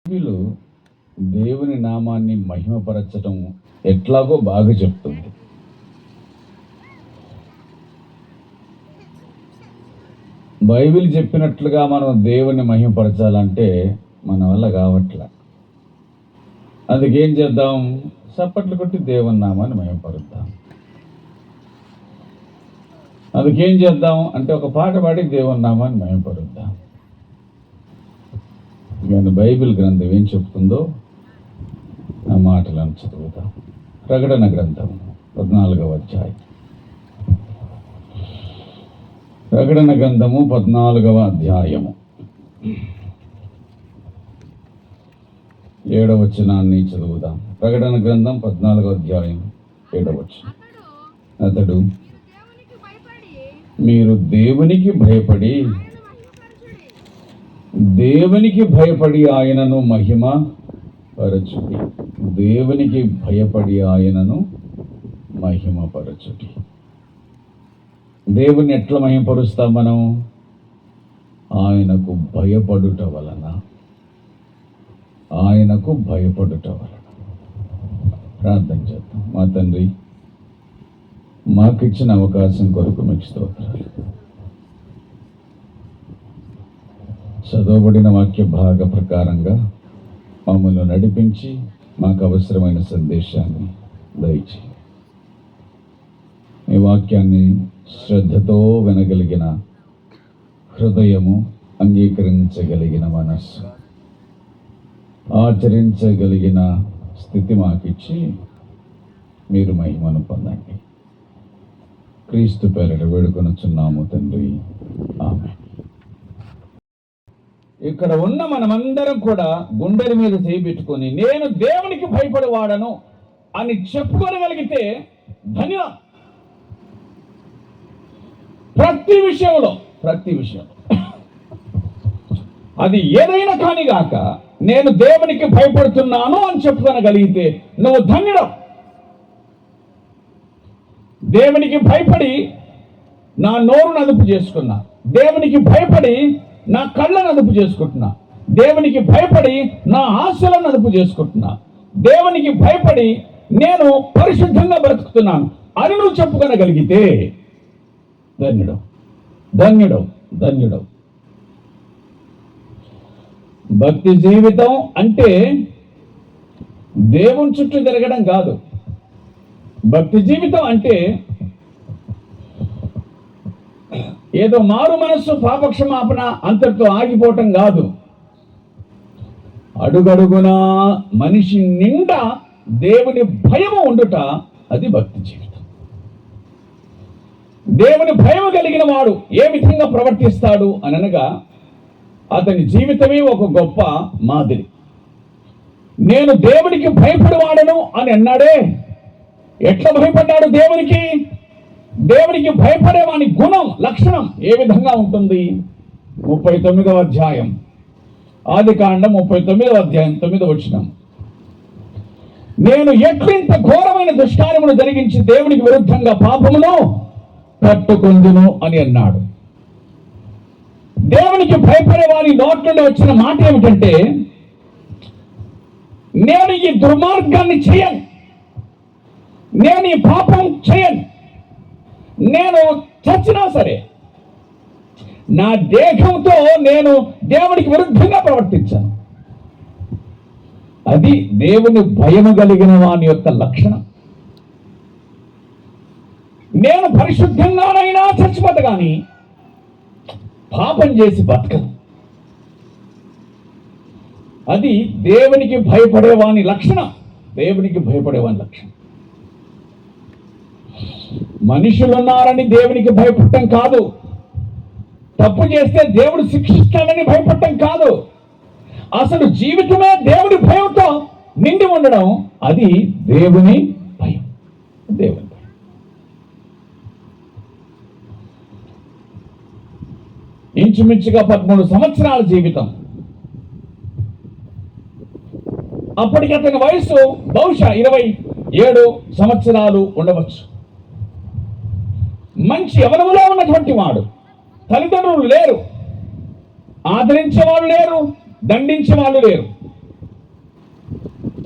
వీళ్ళు దేవుని నామాన్ని మహిమపరచడం ఎట్లాగో బాగా చెప్తుంది. బైబిల్ చెప్పినట్లుగా మనం దేవుని మహిమపరచాలంటే మన వల్ల కావట్లే. అందుకేం చేద్దాం? చప్పట్లు కొట్టి దేవుని నామాన్ని మహిమపరుద్దాం. అందుకేం చేద్దాం అంటే ఒక పాట పాడి దేవుని నామాన్ని మహిమపరుద్దాం. కానీ బైబిల్ గ్రంథం ఏం చెప్తుందో ఆ మాటలను చదువుతాం. ప్రకటన గ్రంథం 14వ అధ్యాయం. ప్రకటన గ్రంథము 14వ అధ్యాయము 7వ వచనాన్ని చదువుదాం. ప్రకటన గ్రంథం 14వ అధ్యాయం 7వ వచనం. అతడు మీరు దేవునికి భయపడి ఆయనను మహిమ పరచుడి. దేవునికి భయపడి ఆయనను మహిమపరచుడి. దేవుని ఎట్లా మహిమపరుస్తాం మనం? ఆయనకు భయపడుట వలన. ప్రార్థన చేద్దాం. మా తండ్రి, మాకిచ్చిన అవకాశం కొరకు మీకు స్తోత్రాలు. చదవబడిన వాక్య భాగ ప్రకారంగా మమ్మల్ని నడిపించి మాకు అవసరమైన సందేశాన్ని దయచేయి. ఈ వాక్యాన్ని శ్రద్ధతో వినగలిగిన హృదయము, అంగీకరించగలిగిన మనస్సు, ఆచరించగలిగిన స్థితి మాకిచ్చి మీరు మహిమను పొందండి. క్రీస్తు పేరిట వేడుకొనుచున్నాము తండ్రి, ఆమేన్. ఇక్కడ ఉన్న మనమందరం కూడా గుండెల మీద చేయిబెట్టుకొని నేను దేవునికి భయపడేవాడను అని చెప్పుకోగలిగితే ధన్యం. ప్రతి విషయంలో అది ఏదైనా కాని గాక నేను దేవునికి భయపడుతున్నాను అని చెప్పుకోగలిగితే నువ్వు ధన్యుడు. దేవునికి భయపడి నా నోరును అదుపు చేసుకున్నా, దేవునికి భయపడి నా కళ్ళను అదుపు చేసుకుంటున్నా, దేవునికి భయపడి నా ఆశలను అదుపు చేసుకుంటున్నా, దేవునికి భయపడి నేను పరిశుద్ధంగా బ్రతుకుతున్నాను అని నువ్వు చెప్పుకోగలిగితే ధన్యుడు. భక్తి జీవితం అంటే దేవుని చుట్టూ తిరగడం కాదు. భక్తి జీవితం అంటే ఏదో మారు మనస్సు, పాపక్షమాపణ అంతటితో ఆగిపోవటం కాదు. అడుగడుగునా మనిషి నిండా దేవుని భయము ఉండుట, అది భక్తి జీవితం. దేవుని భయం కలిగిన వాడు ఏ విధంగా ప్రవర్తిస్తాడు అనగా అతని జీవితమే ఒక గొప్ప మాదిరి. నేను దేవునికి భయపడేవాడను అని అన్నాడే. ఎట్లా భయపడ్డాడు దేవునికి? దేవునికి భయపడేవాని గుణం, లక్షణం ఏ విధంగా ఉంటుంది? 39వ అధ్యాయం, ఆదికాండం 39వ అధ్యాయం 9వ వచనం. నేను ఎట్లింత ఘోరమైన దుష్కార్యమును జరిగించి దేవునికి విరుద్ధంగా పాపమును కట్టుకొందును అని అన్నాడు. దేవునికి భయపడే వారి నోట్ల వచ్చిన మాట ఏమిటంటే, నేను ఈ దుర్మార్గాన్ని చేయను, నేను ఈ పాపం చేయను, నేను చచ్చినా సరే నా దేహంతో నేను దేవునికి విరుద్ధంగా ప్రవర్తించాను. అది దేవుని భయము కలిగిన వాని యొక్క లక్షణం. నేను పరిశుద్ధంగానైనా చచ్చిపోతా కానీ పాపం చేసి బతకను. అది దేవునికి భయపడేవాని లక్షణం. మనుషులున్నారని దేవునికి భయపడటం కాదు. తప్పు చేస్తే దేవుడు శిక్షిస్తాడని భయపడటం కాదు. అసలు జీవితమే దేవుని భయంతో నిండి ఉండడం, అది దేవుని భయం. ఇంచుమించుగా 13 సంవత్సరాల జీవితం. అప్పటికి అతని వయసు బహుశా 27 సంవత్సరాలు ఉండవచ్చు. మంచి యవనములో ఉన్నటువంటి వాడు. తల్లిదండ్రులు లేరు, ఆదరించేవాళ్ళు లేరు, దండించేవాళ్ళు లేరు.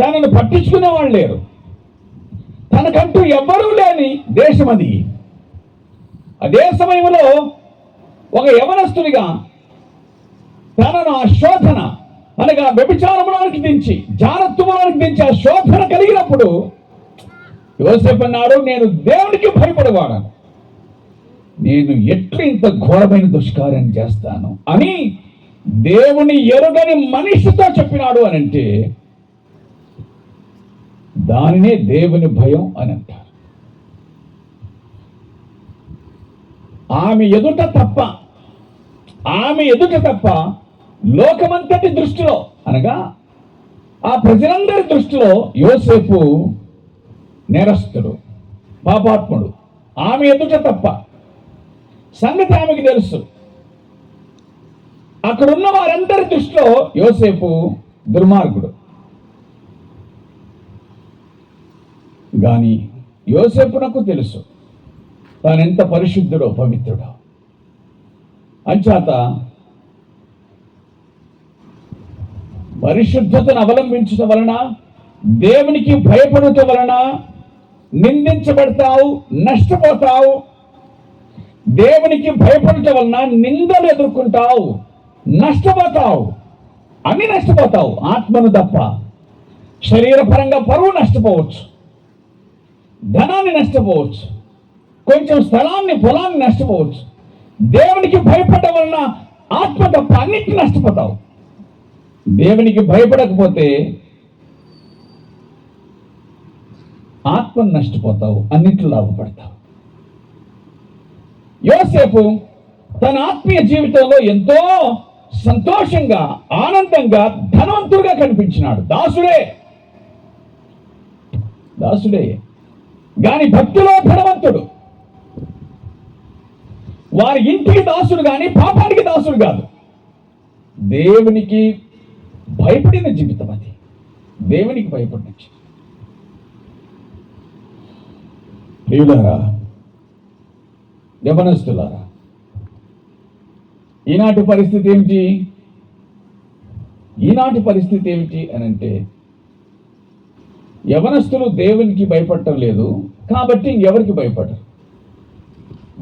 తనను పట్టించుకునేవాళ్ళు లేరు. తనకంటూ ఎవ్వరూ లేని దేశం అది. అదే సమయంలో ఒక యవనస్తుడిగా తనను ఆ శోధన అనగా వ్యభిచారంలోనికి దించి, జారత్వంలోనికి దించి ఆ శోధన కలిగినప్పుడు యోసేపు అన్నాడు, నేను దేవునికి భయపడేవాడను, నేను ఎట్లు ఇంత ఘోరమైన దుష్కార్యం చేస్తాను అని దేవుని ఎరుగని మనిషితో చెప్పినాడు అని అంటే దానినే దేవుని భయం అని అంటారు. ఆమె ఎదుట తప్ప లోకమంతటి దృష్టిలో అనగా ఆ ప్రజలందరి దృష్టిలో యోసేపు నేరస్తుడు, పాపాత్ముడు. ఆమె ఎదుట తప్ప సంగతి ఆమెకు తెలుసు. అక్కడున్న వారందరి దృష్టిలో యోసేపు దుర్మార్గుడు. కానీ యోసేపునకు తెలుసు తానెంత పరిశుద్ధుడో, పవిత్రుడో. అంచేత పరిశుద్ధతను అవలంబించడం వలన, దేవునికి భయపడటం వలన నిందించబడతావు, నష్టపోతావు. దేవునికి భయపడటం వలన నిందలు ఎదుర్కొంటావు, నష్టపోతావు. అన్ని నష్టపోతావు, ఆత్మను తప్ప. శరీరపరంగా పరువు నష్టపోవచ్చు, ధనాన్ని నష్టపోవచ్చు, కొంచెం స్థలాన్ని, పొలాన్ని నష్టపోవచ్చు. దేవునికి భయపడటం వలన ఆత్మ తప్ప అన్నిటిని నష్టపోతావు. దేవునికి భయపడకపోతే ఆత్మను నష్టపోతావు, అన్నిట్లో లాభపడతావు. యోసేపు తన ఆత్మీయ జీవితంలో ఎంతో సంతోషంగా, ఆనందంగా, ధనవంతుడిగా కనిపించినాడు. దాసుడే గాని భక్తిలో ధనవంతుడు. వారి ఇంటికి దాసుడు కానీ పాపానికి దాసుడు కాదు. దేవునికి భయపడిన జీవితం అది. దేవునికి భయపడిన జీవితం. ప్రియులారా, యవనస్తులారా, ఈనాటి పరిస్థితి ఏమిటి అని అంటే యవనస్తులు దేవునికి భయపడటం లేదు కాబట్టి ఇంకెవరికి భయపడరు.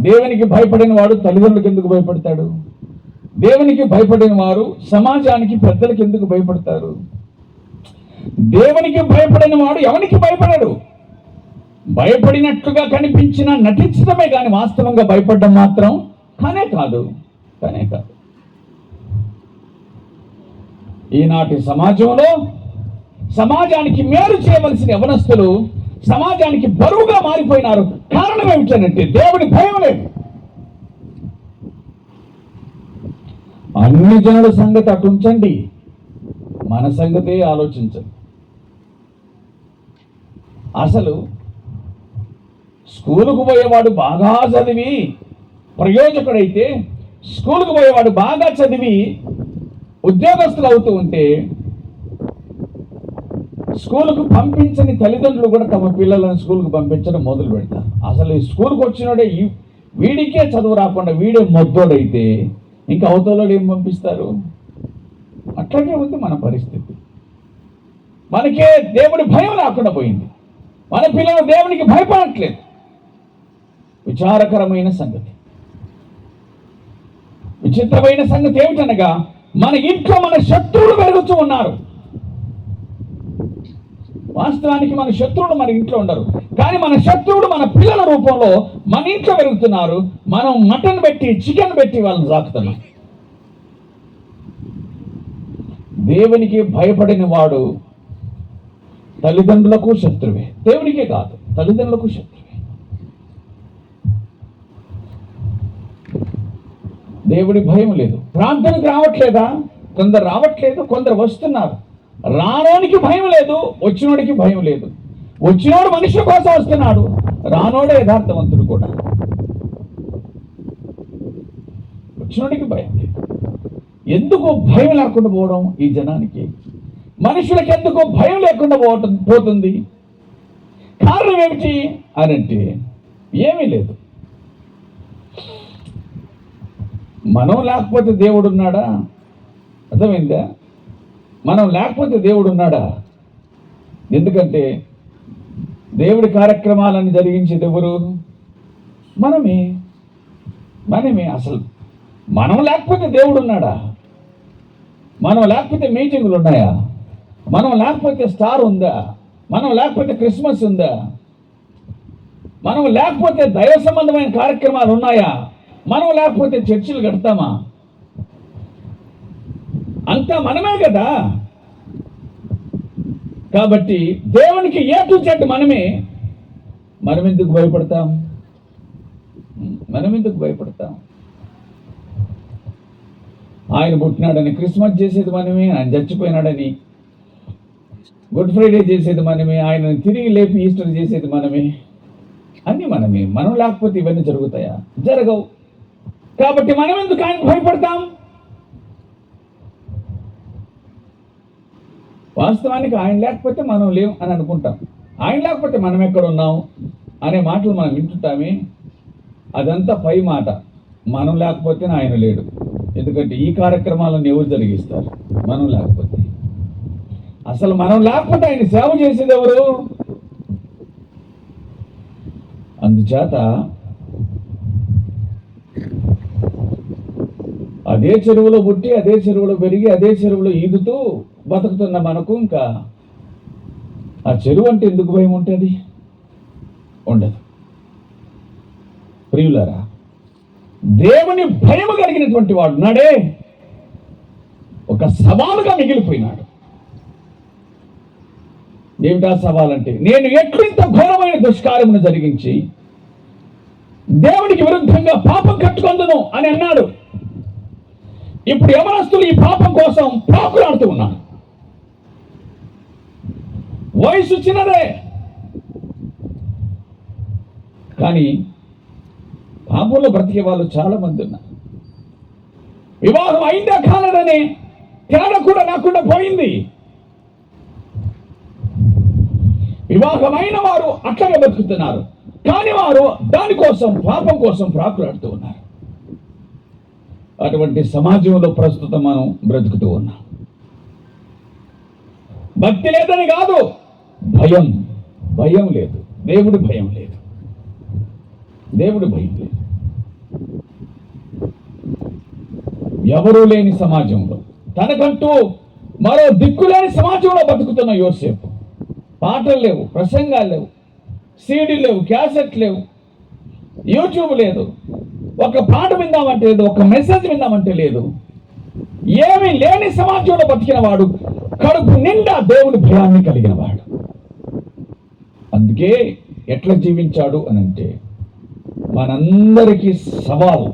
దేవునికి భయపడిన వాడు తల్లిదండ్రులకు ఎందుకు భయపడతాడు? దేవునికి భయపడిన వారు సమాజానికి, పెద్దలకు ఎందుకు భయపడతారు? దేవునికి భయపడిన వాడు ఎవరికి భయపడడు. భయపడినట్లుగా కనిపించిన నటించడమే కానీ వాస్తవంగా భయపడడం మాత్రం కానే కాదు. ఈనాటి సమాజంలో సమాజానికి మేలు చేయవలసిన యవనస్తులు సమాజానికి బరువుగా మారిపోయినారు. కారణం ఏమిటంటే దేవుని భయం లేదు. అన్ని జనుల సంగతి అటు ఉంచండి, మన సంగతే ఆలోచించండి. అసలు స్కూలుకు పోయేవాడు బాగా చదివి ప్రయోజకుడైతే, స్కూలుకు పోయేవాడు బాగా చదివి ఉద్యోగస్తులు అవుతూ ఉంటే, స్కూలుకు పంపించని తల్లిదండ్రులు కూడా తమ పిల్లలను స్కూలుకు పంపించడం మొదలు పెడతారు. అసలు ఈ స్కూలుకు వచ్చినోడే వీడికే చదువు రాకుండా వీడే మొద్దోడైతే ఇంకా అవతలోడు ఏం పంపిస్తారు? అట్లాగే ఉంది మన పరిస్థితి. మనకే దేవుడి భయం లేకుండా పోయింది. మన పిల్లలు దేవునికి భయపడట్లేదు. విచారకరమైన సంగతి, విచిత్రమైన సంగతి ఏమిటనగా మన ఇంట్లో మన శత్రువులు పెరుగుతూ ఉన్నారు. వాస్తవానికి మన శత్రువులు మన ఇంట్లో ఉండరు, కానీ మన శత్రువులు మన పిల్లల రూపంలో మన ఇంట్లో పెరుగుతున్నారు. మనం మటన్ పెట్టి, చికెన్ పెట్టి వాళ్ళని సాకుతున్నాం. దేవునికి భయపడిన వాడు తల్లిదండ్రులకు శత్రువే, దేవునికే కాదు, తల్లిదండ్రులకు శత్రువే. దేవుడి భయం లేదు. ప్రార్థనకు రావట్లేదా? కొందరు రావట్లేదు, కొందరు వస్తున్నారు. రానోనికి భయం లేదు, వచ్చినోడికి భయం లేదు. వచ్చినోడు మనుషుల కోసం వస్తున్నాడు, రానోడే యథార్థవంతుడు కూడా. వచ్చినోడికి భయం లేదు. ఎందుకు భయం లేకుండా పోవడం ఈ జనానికి? మనుషులకు ఎందుకు భయం లేకుండా పోతుంది? కారణం ఏమిటి అని అంటే ఏమీ లేదు. మనం లేకపోతే దేవుడు ఉన్నాడా? అర్థమైందా? మనం లేకపోతే దేవుడు ఉన్నాడా? ఎందుకంటే దేవుడి కార్యక్రమాలను జరిగించేది ఎవరు? మనమే. అసలు మనం లేకపోతే దేవుడు ఉన్నాడా? మనం లేకపోతే మీటింగులు ఉన్నాయా? మనం లేకపోతే స్టార్ ఉందా? మనం లేకపోతే క్రిస్మస్ ఉందా? మనం లేకపోతే దైవ సంబంధమైన కార్యక్రమాలు ఉన్నాయా? మనం లేకపోతే చర్చిలు కడతామా? అంతా మనమే కదా. కాబట్టి దేవునికి ఏ టు జెడ్ మనమే. మనం ఎందుకు భయపడతాం? ఆయన పుట్టినాడని క్రిస్మస్ చేసేది మనమే, ఆయన చచ్చిపోయినాడని గుడ్ ఫ్రైడే చేసేది మనమే, ఆయన తిరిగి లేపి ఈస్టర్ చేసేది మనమే, అన్ని మనమే. మనం లేకపోతే ఇవన్నీ జరుగుతాయా? జరగవు. కాబట్టి మనం ఎందుకు ఆయన భయపడతాం? వాస్తవానికి ఆయన లేకపోతే మనం లేవు అని అనుకుంటాం. ఆయన లేకపోతే మనం ఎక్కడ ఉన్నాం అనే మాటలు మనం వింటుంటామే. అదంతా పై మాట. మనం లేకపోతే ఆయన లేడు. ఎందుకంటే ఈ కార్యక్రమాలను ఎవరు జరిగిస్తారు? మనం లేకపోతే. అసలు మనం లేకపోతే ఆయన సేవ చేసేది ఎవరు? అందుచేత అదే చెరువులో పుట్టి, అదే చెరువులో పెరిగి, అదే చెరువులో ఈదుతూ బతుకుతున్న మనకు ఇంకా ఆ చెరువు అంటే ఎందుకు భయం ఉంటుంది? ఉండదు. ప్రియులారా, దేవుని భయం కలిగినటువంటి వాడు నాడే ఒక సవాలుగా మిగిలిపోయినాడు. ఏమిటా సవాలంటే, నేను ఎట్లింత ఘోరమైన దుష్కార్యమును జరిగించి దేవునికి విరుద్ధంగా పాపం కట్టుకొందును అని అన్నాడు. ఇప్పుడు యవనస్తులు ఈ పాపం కోసం పాకులాడుతూ ఉన్నారు. వయసు చిన్నదే, కానీ పాపంలో బ్రతికే వాళ్ళు చాలా మంది ఉన్నారు. వివాహం అయిందా కాలేదనే తేడా కూడా నాకుండా పోయింది. వివాహమైన వారు అట్లాగే బతుకుతున్నారు, కానీ వారు దానికోసం పాపం కోసం ప్రాకులాడుతూ ఉన్నారు. అటువంటి సమాజంలో ప్రస్తుతం మనం బ్రతుకుతూ ఉన్నాం. భక్తి లేదని కాదు, భయం లేదు. దేవుడి భయం లేదు. ఎవరూ లేని సమాజంలో, తనకంటూ మరో దిక్కులేని సమాజంలో బతుకుతున్న యోసేపు. పాటలు లేవు, ప్రసంగాలు లేవు, సీడీ లేవు, క్యాసెట్ లేవు, యూట్యూబ్ లేదు, ఒక పాట విందామంటే లేదు, ఒక మెసేజ్ విందామంటే లేదు. ఏమీ లేని సమాజంలో బతికిన వాడు, కడుపు నిండా దేవుని భయాన్ని కలిగిన వాడు. అందుకే ఎట్లా జీవించాడు అని అంటే, మనందరికీ సవాల్.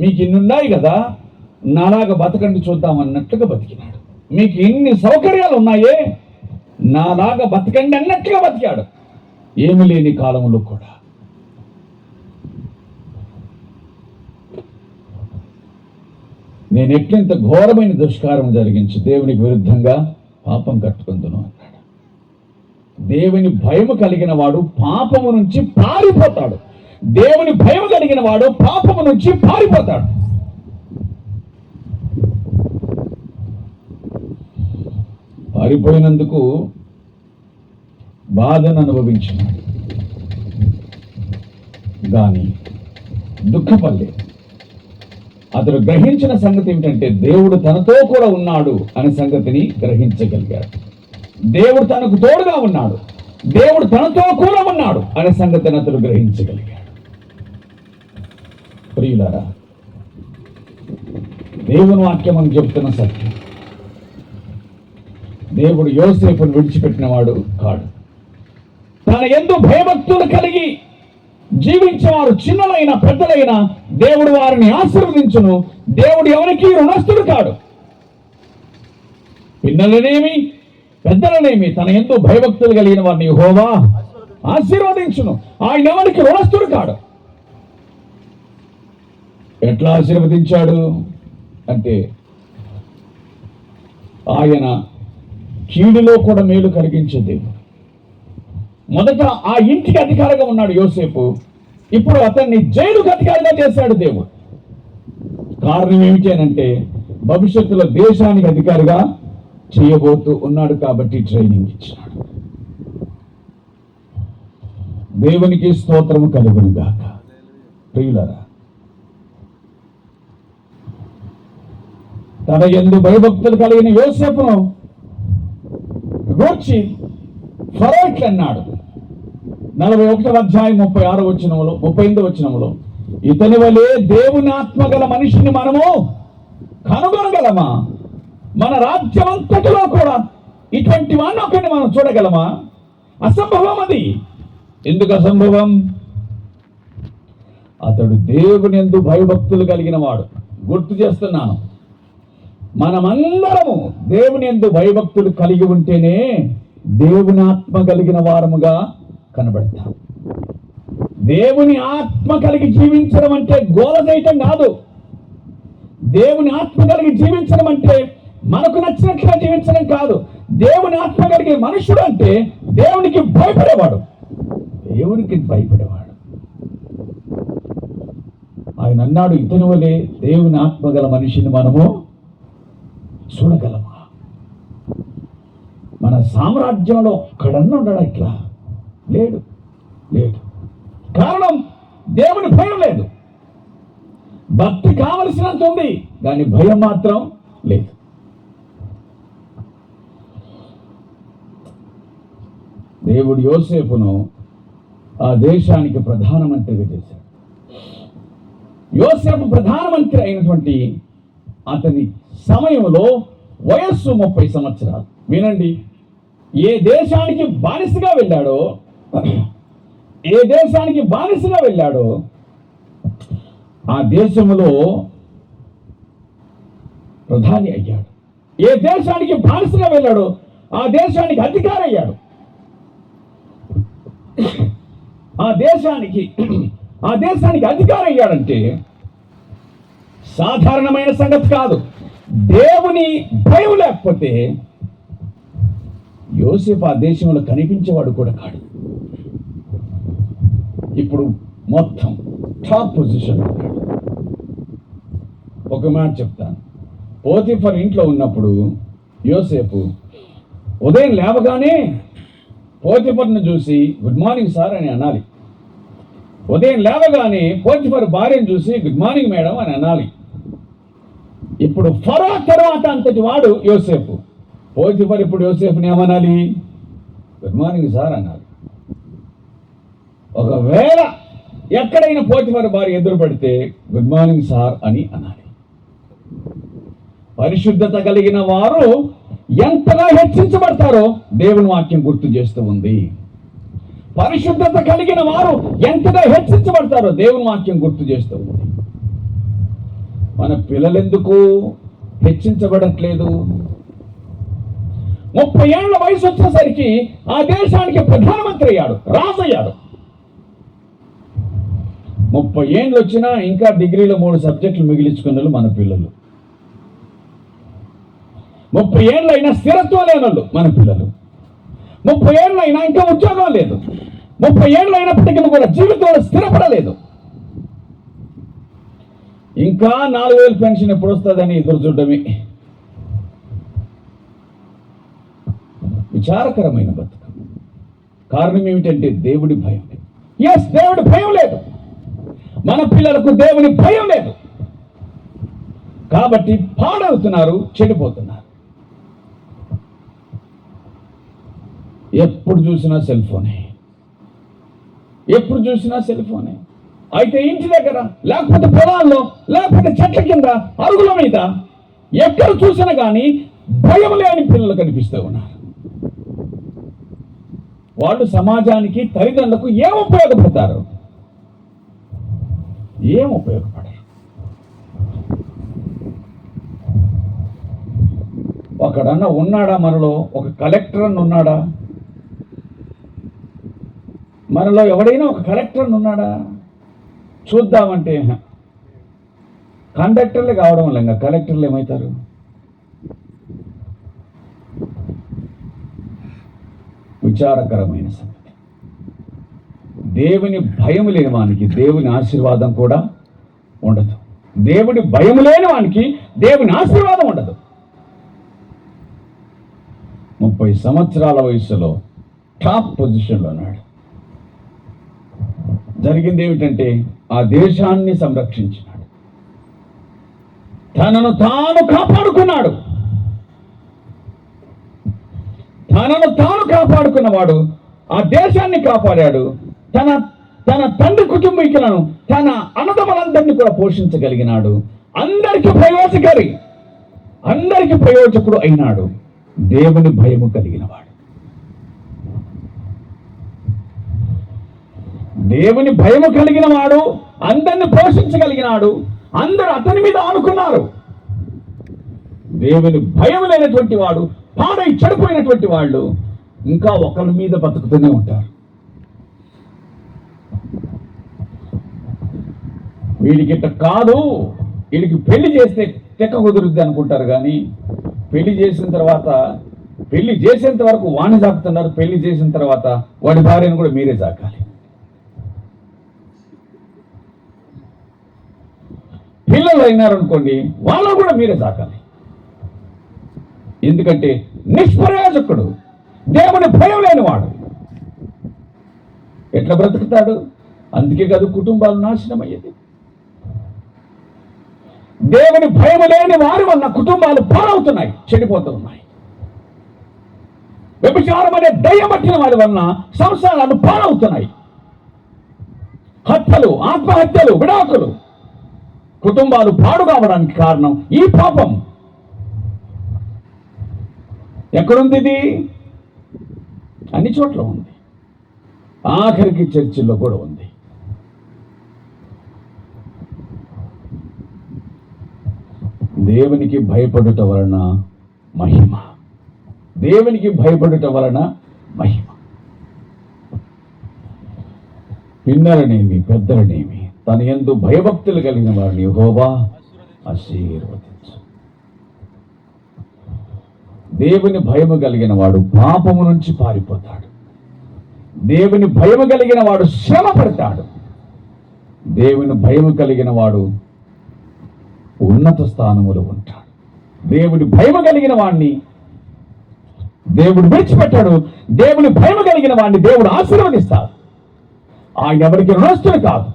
మీకు ఇన్ని ఉన్నాయి కదా, నాలాగా బతకండి చూద్దామన్నట్లుగా బతికినాడు. మీకు ఇన్ని సౌకర్యాలు ఉన్నాయే, నాలాగా బతకండి అన్నట్లుగా బతికాడు. ఏమి లేని కాలంలో కూడా. నేను ఎట్లంత ఘోరమైన దుష్కారం జరిగించి దేవునికి విరుద్ధంగా పాపం కట్టుకుందును అన్నాడు. దేవుని భయము కలిగిన వాడు పాపము నుంచి పారిపోతాడు. దేవుని భయం కలిగిన వాడు పాపము నుంచి పారిపోతాడు. పారిపోయినందుకు బాధను అనుభవించినాడు, కానీ దుఃఖపడలేదు. అతడు గ్రహించిన సంగతి ఏమిటంటే, దేవుడు తనతో కూడా ఉన్నాడు అనే సంగతిని గ్రహించగలిగాడు. దేవుడు తనకు తోడుగా ఉన్నాడు, దేవుడు తనతో కూడా ఉన్నాడు అనే సంగతిని అతడు గ్రహించగలిగాడు. ప్రియులారా, దేవుని వాక్యం అని చెప్తున్న సత్యం. దేవుడు యోసేపును విడిచిపెట్టిన వాడు కాడు. తన యందు భయభక్తులు కలిగి జీవించేవారు చిన్నలైన పెద్దలైన దేవుడు వారిని ఆశీర్వదించును. దేవుడు ఎవరికి రుణస్థుడు కాడు. పిన్నలనేమి పెద్దలనేమి తన యందు భయభక్తులు కలిగిన వారిని యెహోవా ఆశీర్వదించును. ఆయన ఎవరికి రుణస్థుడు కాడు. ఎట్లా ఆశీర్వదించాడు అంటే, ఆయన కీడులో కూడా మేలు కలిగించే దేవుడు. మొదట ఆ ఇంటికి అధికారిగా ఉన్నాడు యోసేపు, ఇప్పుడు అతన్ని జైలుకు అధికారిగా చేశాడు దేవుడు. కారణం ఏమిటి అంటే, భవిష్యత్తులో దేశానికి అధికారిగా చేయబోతూ ఉన్నాడు కాబట్టి ట్రైనింగ్ ఇచ్చినాడు. దేవునికి స్తోత్రము కలుగును గాక. ప్రియులారా, తన యందు భయభక్తులు కలిగిన యోసేపును గూర్చి ఫరో ఇట్లన్నాడు. 41వ అధ్యాయం 36వ వచనములో 38వ వచనములో, ఇతని వలె దేవుని ఆత్మ గల మనిషిని మనము కనుగొనగలమా? మన రాజ్యమంతటిలో కూడా ఇటువంటి వాడిని ఒకరిని మనం చూడగలమా? అసంభవం. అది ఎందుకు అసంభవం? అతడు దేవుని యందు భయభక్తులు కలిగిన వాడు. గుర్తు చేస్తున్నాను, మనమందరము దేవుని యందు భయభక్తులు కలిగి ఉంటేనే దేవుని ఆత్మ కలిగిన వారముగా కనబడతాం. దేవుని ఆత్మ కలిగి జీవించడం అంటే గోల చేయటం కాదు. దేవుని ఆత్మ కలిగి జీవించడం అంటే మనకు నచ్చినట్లుగా జీవించడం కాదు. దేవుని ఆత్మ కలిగే మనుషుడు అంటే దేవునికి భయపడేవాడు. దేవునికి భయపడేవాడు. ఆయన అన్నాడు, ఇతని వలె దేవుని ఆత్మ గల మనిషిని మనము చూడగలమా? మన సామ్రాజ్యంలో ఒక్కడన్నా ఉండడా ఇట్లా? లేడు. కారణం, దేవుని భయం లేదు. భక్తి కావలసినంత ఉంది, కానీ భయం మాత్రం లేదు. దేవుడు యోసేపును ఆ దేశానికి ప్రధానమంత్రిగా చేశాడు. యోసేపు ప్రధానమంత్రి అయినటువంటి అతని సమయంలో వయస్సు 30 సంవత్సరాలు. వినండి, ఏ దేశానికి బానిసగా వెళ్ళాడో ఆ దేశంలో ప్రధాని అయ్యాడు. ఏ దేశానికి బానిసగా వెళ్ళాడో ఆ దేశానికి అధికారి అయ్యాడు. ఆ దేశానికి అధికారి అయ్యాడంటే సాధారణమైన సంగతి కాదు. దేవుని భయం లేకపోతే యోసేపు ఆ దేశంలో కనిపించేవాడు కూడా కాడు. ఇప్పుడు మొత్తం టాప్ పొజిషన్. ఒక మాట చెప్తాను, పోతిఫర్ ఇంట్లో ఉన్నప్పుడు యోసేపు ఉదయం లేవగానే పోతిఫర్ను చూసి గుడ్ మార్నింగ్ సార్ అని అనాలి. ఉదయం లేవగానే పోతిఫర్ భార్యను చూసి గుడ్ మార్నింగ్ మేడం అని అనాలి. ఇప్పుడు ఫరో తర్వాత అంతటి వాడు యోసేపు. పోతిఫర్ ఇప్పుడు యోసేపుని ఏమనాలి? గుడ్ మార్నింగ్ సార్ అనాలి. ఒకవేళ ఎక్కడైనా పోతిఫర్ భార్య ఎదురు పడితే గుడ్ మార్నింగ్ సార్ అని అనాలి. పరిశుద్ధత కలిగిన వారు ఎంతగా హెచ్చించబడతారో దేవుని వాక్యం గుర్తు చేస్తూ ఉంది. పరిశుద్ధత కలిగిన వారు ఎంతగా హెచ్చించబడతారో దేవుని వాక్యం గుర్తు చేస్తూ ఉంది. మన పిల్లలెందుకు హెచ్చించబడట్లేదు? 30 ఏళ్ల వయసు వచ్చేసరికి ఆ దేశానికి ప్రధానమంత్రి అయ్యాడు, రాజు అయ్యాడు. 30 ఏళ్ళు వచ్చినా ఇంకా డిగ్రీలో 3 సబ్జెక్టులు మిగిలించుకున్న మన పిల్లలు. 30 ఏళ్ళు అయినా స్థిరత్వం లేని వాళ్ళు మన పిల్లలు. 30 ఏళ్ళు అయినా ఇంకా ఉద్యోగం లేదు. 30 ఏళ్ళు అయినప్పటికీ కూడా జీవితంలో స్థిరపడలేదు. ఇంకా 4,000 పెన్షన్ ఎప్పుడు వస్తుందని ఎదురు చూడడమే. విచారకరమైన బతుకు. కారణం ఏమిటంటే దేవుడి భయం లేదు. దేవుడి భయం లేదు. మన పిల్లలకు దేవుని భయం లేదు కాబట్టి పాడవుతున్నారు, చెడిపోతున్నారు. ఎప్పుడు చూసినా సెల్ ఫోనే. అయితే ఇంటి దగ్గర, లేకపోతే పొలాల్లో, లేకపోతే చెట్ల కింద, అరుగుల మీద ఎక్కడ చూసినా కానీ భయం లేని పిల్లలు కనిపిస్తూ ఉన్నారు. వాళ్ళు సమాజానికి, తల్లిదండ్రులకు ఏం ఉపయోగపడతారు? ఏం ఉపయోగపడరు. ఒకడన్నా ఉన్నాడా మనలో? ఒక కలెక్టర్ అని ఉన్నాడా మనలో? ఎవడైనా ఒక కలెక్టర్ అని ఉన్నాడా? చూద్దామంటే కండక్టర్లే కావడం వల్ల ఇంకా కలెక్టర్లు ఏమవుతారు? విచారకరమైన సంగతి. దేవుని భయం లేని వానికి దేవుని ఆశీర్వాదం కూడా ఉండదు. దేవుని భయం లేని వానికి దేవుని ఆశీర్వాదం ఉండదు. 30 సంవత్సరాల వయసులో టాప్ పొజిషన్లో ఉన్నాడు. జరిగింది ఏమిటంటే ఆ దేశాన్ని సంరక్షించినాడు, తనను తాను కాపాడుకున్నాడు. తనను తాను కాపాడుకున్నవాడు ఆ దేశాన్ని కాపాడాడు. తన తన తండ్రి కుటుంబీకులను, తన అన్నదమ్ములందరినీ కూడా పోషించగలిగినాడు. అందరికీ ప్రయోజకరి, అందరికీ ప్రయోజకుడు అయినాడు. దేవుని భయము కలిగినవాడు, దేవుని భయము కలిగిన వాడు అందరిని పోషించగలిగినాడు. అందరూ అతని మీద ఆనుకున్నారు. దేవుని భయం లేనటువంటి వాడు, పాడై చెడిపోయినటువంటి వాళ్ళు ఇంకా ఒకరి మీద బతుకుతూనే ఉంటారు. వీడికి ఇట్ట కాదు, వీడికి పెళ్లి చేస్తే తెక్క కుదురుద్ది అనుకుంటారు. కానీ పెళ్లి చేసేంత వరకు వాణ్ణి సాకుతున్నారు. పెళ్లి చేసిన తర్వాత వాడి భార్యను కూడా మీరే సాకాలి. పిల్లలు అయినారనుకోండి, వాళ్ళు కూడా మీరే సాకాలి. ఎందుకంటే నిష్ప్రయోజకుడు, దేవుని భయం లేనివాడు ఎట్లా బ్రతుకుతాడు? అందుకే కాదు కుటుంబాలు నాశనం అయ్యేది. దేవుని భయం లేని వారి వల్ల కుటుంబాలు పాడవుతున్నాయి, చెడిపోతూ ఉన్నాయి. వ్యభిచారం అనే దయ్యం పట్టిన వారి వలన సంసారాలు పాడవుతున్నాయి. హత్యలు, ఆత్మహత్యలు, విడాకులు, కుటుంబాలు పాడు కావడానికి కారణం ఈ పాపం. ఎక్కడుంది ఇది? అన్ని చోట్ల ఉంది, ఆఖరికి చర్చిల్లో కూడా ఉంది. దేవునికి భయపడుట వలన మహిమ, దేవునికి భయపడుట వలన మహిమ. పిన్నలనేమి పెద్దలనేమి తన యందు భయభక్తులు కలిగిన వారిని యెహోవా ఆశీర్వదించు. దేవుని భయము కలిగిన వాడు పాపము నుంచి పారిపోతాడు. దేవుని భయము కలిగిన వాడు శ్రమ పడతాడు. దేవుని భయము కలిగిన వాడు ఉన్నత స్థానములో ఉంటాడు. దేవుని భయము కలిగిన వాడిని దేవుడు విడిచిపెట్టాడు. దేవుని భయము కలిగిన వాడిని దేవుడు ఆశీర్వదిస్తాడు. ఆయన ఎవరికి రుణస్తుడు కాదు.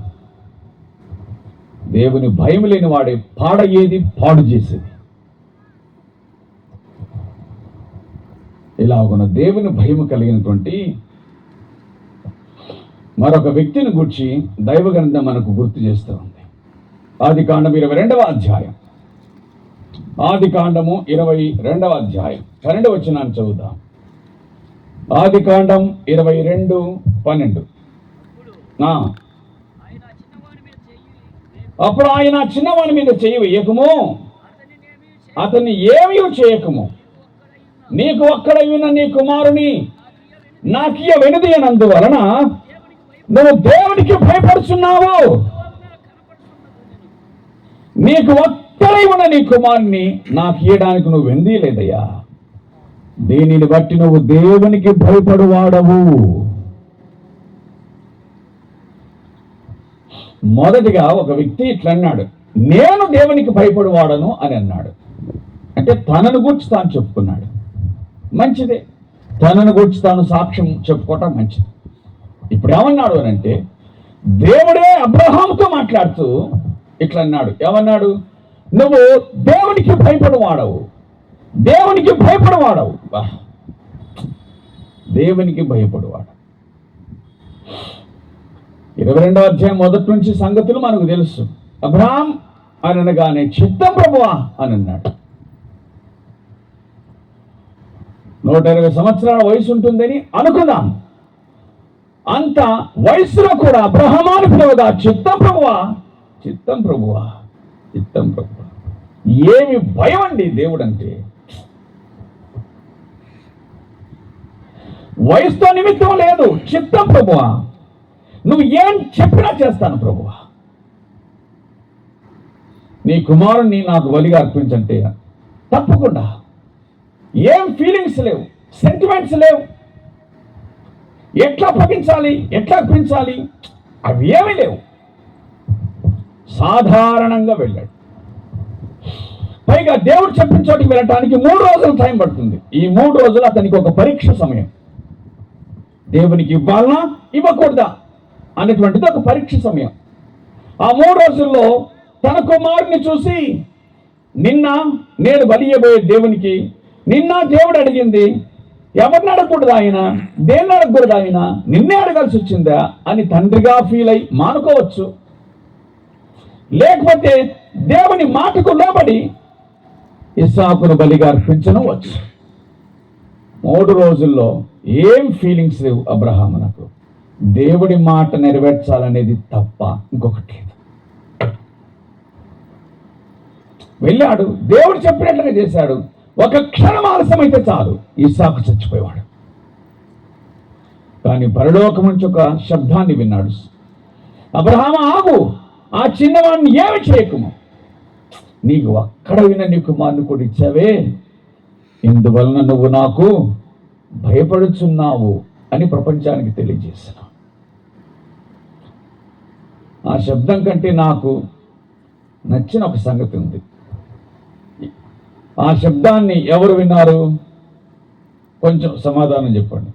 దేవుని భయం లేని వాడే పాడయ్యేది, పాడు చేసేది. ఇలాగున్న దేవుని భయము కలిగినటువంటి మరొక వ్యక్తిని గురించి దైవ గ్రంథం మనకు గుర్తు చేస్తూ ఉంది. ఆదికాండం 22వ అధ్యాయం, ఆదికాండము 22వ అధ్యాయం 12వ వచనాన్ని చదువుదాం. ఆదికాండం 22:12. అప్పుడు ఆయన చిన్నవాని మీద చెయ్యి వేయకము, అతన్ని ఏమీ చేయకము, నీకు ఒక్కడైన నీ కుమారుని నాకియ వెనుదీయనందువలన నువ్వు దేవునికి భయపడుచున్నావు. నీకు ఒక్కడై ఉన్న నీ కుమారుని నాకు ఇయ్యడానికి నువ్వు వెనుదీయలేదయ్యా. దీనిని బట్టి నువ్వు దేవునికి భయపడువాడవు. మొదటిగా ఒక వ్యక్తి ఇట్లా అన్నాడు, నేను దేవునికి భయపడువాడను అని అన్నాడు. అంటే తనను గురించి తాను చెప్పుకున్నాడు. మంచిదే, తనను గురించి తాను సాక్ష్యం చెప్పుకోవటం మంచిది. ఇప్పుడు ఏమన్నాడు అని అంటే, దేవుడే అబ్రహాముతో మాట్లాడుతూ ఇట్లా అన్నాడు. ఏమన్నాడు? నువ్వు దేవునికి భయపడువాడవు, దేవునికి భయపడువాడవు. దేవునికి భయపడువాడు. 22వ అధ్యాయం మొదటి నుంచి సంగతులు మనకు తెలుసు. అబ్రహాం అని అనగానే చిత్తం ప్రభువా అని అన్నాడు. 120 సంవత్సరాల వయసు ఉంటుందని అనుకుందాం. అంత వయసులో కూడా అబ్రహామాను పిలువగా చిత్తం ప్రభువా, చిత్తం ప్రభువా, చిత్తం ప్రభువా. ఏమి భయం అండి దేవుడు అంటే. వయసుతో నిమిత్తం లేదు. చిత్తం ప్రభువా, నువ్వు ఏం చెప్పినా చేస్తాను ప్రభువా. నీ కుమారుణ్ణి నాకు బలిగా అర్పించంటే తప్పకుండా. ఏం ఫీలింగ్స్ లేవు, సెంటిమెంట్స్ లేవు. ఎట్లా అప్పగించాలి, ఎట్లా అర్పించాలి, అవి ఏమీ లేవు. సాధారణంగా వెళ్ళాడు. పైగా దేవుడు చెప్పిన చోటికి వెళ్ళటానికి 3 రోజులు టైం పడుతుంది. ఈ 3 రోజులు అతనికి ఒక పరీక్ష సమయం. దేవునికి ఇవ్వాలనా, ఇవ్వకూడదా? అనేటువంటిది ఒక పరీక్ష సమయం. ఆ 3 రోజుల్లో తన కుమారుని చూసి, నిన్న నేను బలియబోయే దేవునికి నిన్న దేవుడు అడిగింది ఎవరిని అడగకూడదు, ఆయన దేన్ని అడగకూడదు, ఆయన నిన్నే అడగాల్సి వచ్చిందా అని తండ్రిగా ఫీల్ అయి మానుకోవచ్చు. లేకపోతే దేవుని మాటకు లోబడి ఇస్సాకును బలిగా అర్పించనవచ్చు. 3 రోజుల్లో ఏం ఫీలింగ్స్ లేవు అబ్రహామునకు. దేవుడి మాట నెరవేర్చాలనేది తప్ప ఇంకొకటి లేదు. వెళ్ళాడు, దేవుడు చెప్పినట్లుగా చేశాడు. ఒక క్షణం ఆలస్యమైతే చాలు, ఇస్సాకు చచ్చిపోయేవాడు. కానీ పరలోకం నుంచి ఒక శబ్దాన్ని విన్నాడు, అబ్రహాము ఆగు, ఆ చిన్నవాడిని ఏమి చేయకుము, నీకు అక్కడ విన్న నీ కుమారుని కూడా ఇచ్చావే, ఇందువలన నువ్వు నాకు భయపడుచున్నావు అని ప్రపంచానికి తెలియజేశాను. ఆ శబ్దం కంటే నాకు నచ్చిన ఒక సంగతి ఉంది. ఆ శబ్దాన్ని ఎవరు విన్నారు? కొంచెం సమాధానం చెప్పండి.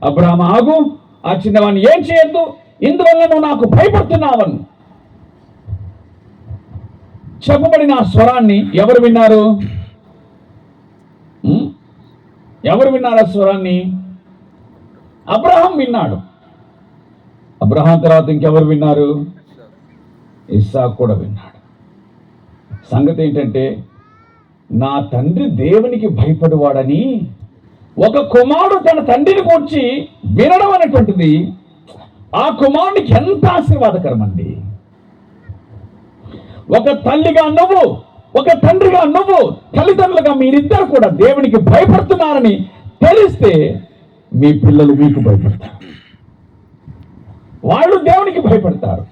అబ్రహాము ఆగు, ఆ చిన్నవాడిని ఏం చేయొద్దు, ఇందువల్ల నువ్వు నాకు భయపడుతున్నావని చెప్పబడిన ఆ స్వరాన్ని ఎవరు విన్నారు? ఎవరు విన్నారు ఆ స్వరాన్ని? అబ్రహాం విన్నాడు. అబ్రహాం తర్వాత ఇంకెవరు విన్నారు? ఇస్సాకు కూడా విన్నాడు. సంగతి ఏంటంటే, నా తండ్రి దేవునికి భయపడేవాడని ఒక కుమారుడు తన తండ్రిని కూర్చి వినడం అనేటువంటిది ఆ కుమారునికి ఎంత ఆశీర్వాదకరం అండి. ఒక తల్లిగా నువ్వు, ఒక తండ్రిగా నువ్వు, తల్లిదండ్రులుగా మీరిద్దరు కూడా దేవునికి భయపడుతున్నారని తెలిస్తే మీ పిల్లలు మీకు భయపడతారు, వాళ్ళు దేవునికి భయపడతారు.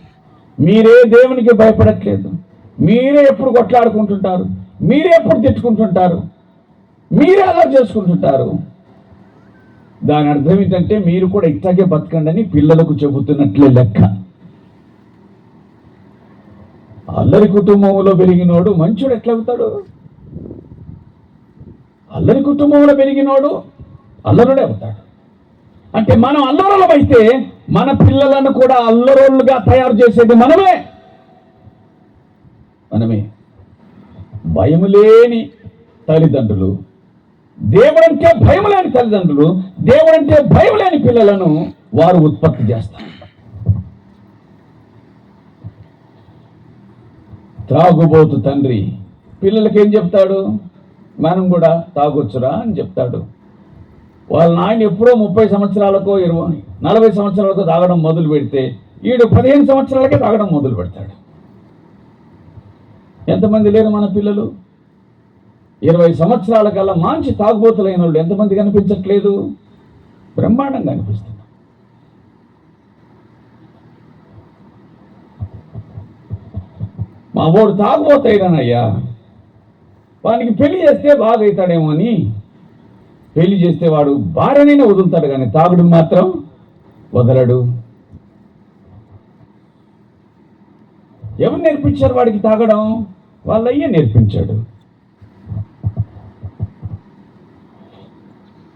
మీరే దేవునికి భయపడట్లేదు, మీరే ఎప్పుడు కొట్లాడుకుంటుంటారు, మీరే ఎప్పుడు తిట్టుకుంటుంటారు, మీరే అలా చేసుకుంటుంటారు. దాని అర్థం ఏంటంటే మీరు కూడా ఇట్లాగే బతకండి అని పిల్లలకు చెబుతున్నట్లే లెక్క. అల్లరి కుటుంబంలో పెరిగినోడు మంచోడు ఎట్లా అవుతాడు? అల్లరి కుటుంబంలో పెరిగినోడు అల్లరుడే అవుతాడు. అంటే మనం అల్లరులమైతే మన పిల్లలను కూడా అల్లరోళ్ళుగా తయారు చేసేది మనమే. భయం లేని తల్లిదండ్రులు, దేవుడంటే భయం లేని తల్లిదండ్రులు, దేవుడంటే భయం లేని పిల్లలను వారు ఉత్పత్తి చేస్తారు. త్రాగుబోతు తండ్రి పిల్లలకి ఏం చెప్తాడు? మనం కూడా తాగొచ్చురా అని చెప్తాడు. వాళ్ళ నాయన ఎప్పుడో 30 సంవత్సరాలకో 40 సంవత్సరాలకో తాగడం మొదలు పెడితే వీడు 15 సంవత్సరాలకే తాగడం మొదలు పెడతాడు. ఎంతమంది లేరు మన పిల్లలు? 20 సంవత్సరాల కల్లా మంచి తాగుబోతులైన వాళ్ళు ఎంతమంది కనిపించట్లేదు? బ్రహ్మాండంగా కనిపిస్తున్నారు. మా వాడు తాగుబోతాయినయ్యా, వానికి పెళ్లి చేస్తే బాగా అవుతాడేమో అని పెళ్లి చేస్తే వాడు భార్యనైనా వదులుతాడు, కానీ తాగుడు మాత్రం వదలడు. ఎవరు నేర్పించారు వాడికి తాగడం? వాళ్ళయ్యే నేర్పించాడు.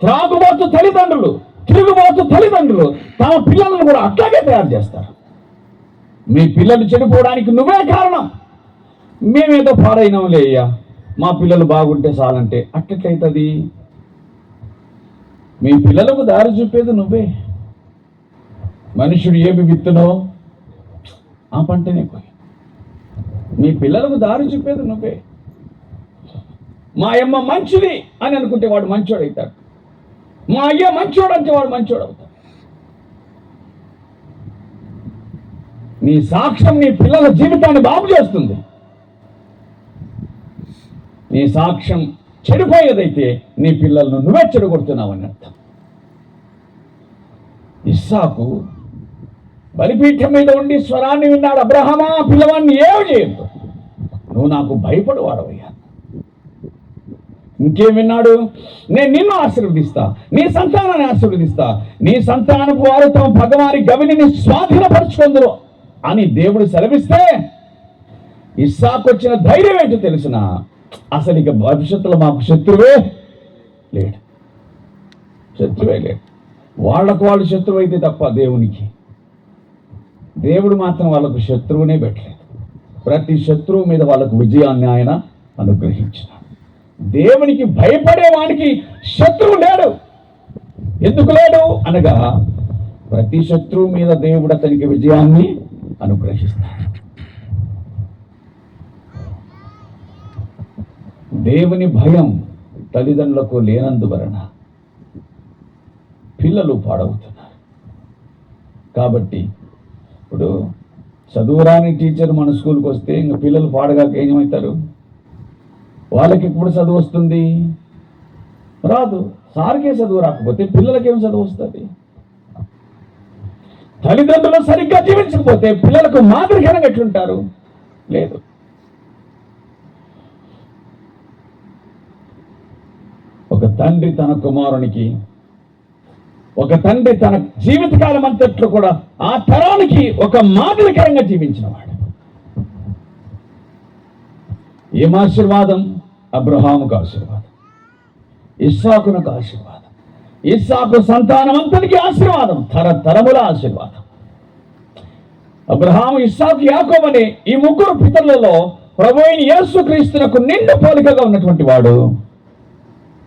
త్రాగుబోతు తల్లిదండ్రులు, తిరుగుబోతు తల్లిదండ్రులు తమ పిల్లలను కూడా అట్లాగే తయారు చేస్తారు. మీ పిల్లలు చెడిపోవడానికి నువ్వే కారణం. మేమేదో పాడైనాంలే అయ్యా, మా పిల్లలు బాగుంటే చాలంటే అట్లయితుంది. మీ పిల్లలకు దారి చూపేది నువ్వే. మనుషుడు ఏమి విత్తునో ఆ పంటనే పోయి. మీ పిల్లలకు దారి చూపేది నువ్వే. మా అమ్మ మంచిది అని అనుకుంటే వాడు మంచోడు అవుతాడు, మా అయ్య మంచోడు అంటే వాడు మంచోడు అవుతాడు. నీ సాక్ష్యం నీ పిల్లల జీవితాన్ని బాగు చేస్తుంది. నీ సాక్ష్యం చెడిపోయేదైతే నీ పిల్లలను నువ్వే చెడగొడుతున్నావు అని అర్థం. ఇస్సాకు బలిపీఠం మీద ఉండి స్వరాన్ని విన్నాడు. అబ్రహామా, పిల్లవాడిని ఏమి చేయొద్దు, నువ్వు నాకు భయపడు వాడవయ్యా. ఇంకేం విన్నాడు? నేను నిన్ను ఆశీర్వదిస్తా, నీ సంతానాన్ని ఆశీర్వదిస్తా, నీ సంతానపు వారు తమ పగవారి గవిని స్వాధీనపరుచుకుందరు అని దేవుడు సెలవిస్తే ఇస్సాకు వచ్చిన ధైర్యం ఏంటో తెలిసిన, అసలు ఇక భవిష్యత్తులో మాకు శత్రువే లేడు. వాళ్ళకు వాళ్ళు శత్రువు అయితే తప్ప దేవునికి దేవుడు మాత్రం వాళ్ళకు శత్రువునే పెట్టలేదు. ప్రతి శత్రువు మీద వాళ్ళకు విజయాన్ని ఆయన అనుగ్రహించినాడు. దేవునికి భయపడే వానికి శత్రువు లేడు. ఎందుకు లేడు అనగా ప్రతి శత్రువు మీద దేవుడు అతనికి విజయాన్ని అనుగ్రహిస్తాడు. దేవుని భయం తల్లిదండ్రులకు లేనందువలన పిల్లలు పాడవుతున్నారు. కాబట్టి ఇప్పుడు చదువురాని టీచర్ మన స్కూల్కి వస్తే ఇంకా పిల్లలు పాడగాక ఏమవుతారు? వాళ్ళకి ఎప్పుడు చదువు వస్తుంది? రాదు. సార్కే చదువు రాకపోతే పిల్లలకేం చదువు వస్తుంది? తల్లిదండ్రులు సరిగ్గా జీవించకపోతే పిల్లలకు మాదిరికరంగా ఎట్లుంటారు? లేదు. ఒక తండ్రి తన కుమారునికి, ఒక తండ్రి తన జీవితకాలం అంతట్లో కూడా ఆ తరానికి ఒక మాదిరికరంగా జీవించిన వాడు. ఏం ఆశీర్వాదం? అబ్రహాముకు ఆశీర్వాదం, ఇస్సాకునకు ఆశీర్వాదం, ఇస్సాకు సంతానం అంతటికి ఆశీర్వాదం, తరతరముల ఆశీర్వాదం. అబ్రహాము, ఇస్సాకు, యాకోబు అనే ఈ ముగ్గురు పితరులలో ప్రభువైన యేసుక్రీస్తునకు నిండు పోలికగా ఉన్నటువంటి వాడు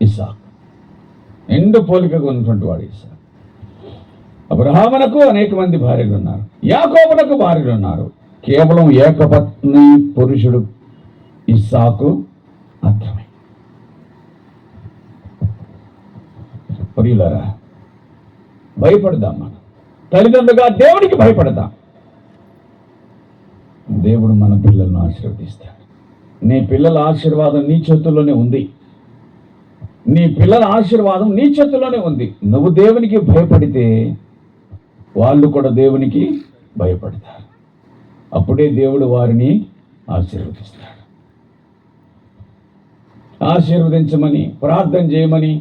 ఇస్సాకు. నిండు పోలికగా ఉన్నటువంటి వాడు ఇస్సాకు. అబ్రహామునకు అనేక మంది భార్యలు ఉన్నారు, యాకోబునకు భార్యలు ఉన్నారు. కేవలం ఏకపత్ని పురుషుడు ఇస్సాకు మాత్రమే. ప్రియులారా, భయపడదాం. మనం తల్లిదండ్రులుగా దేవునికి భయపడదాం. దేవుడు మన పిల్లలను ఆశీర్వదిస్తాడు. నీ పిల్లల ఆశీర్వాదం నీ చేతుల్లోనే ఉంది. నీ పిల్లల ఆశీర్వాదం నీ చేతుల్లోనే ఉంది. నువ్వు దేవునికి భయపడితే వాళ్ళు కూడా దేవునికి భయపడతారు. అప్పుడే దేవుడు వారిని ఆశీర్వదిస్తాడు. ఆశీర్వదించమని, ప్రార్థన చేయమని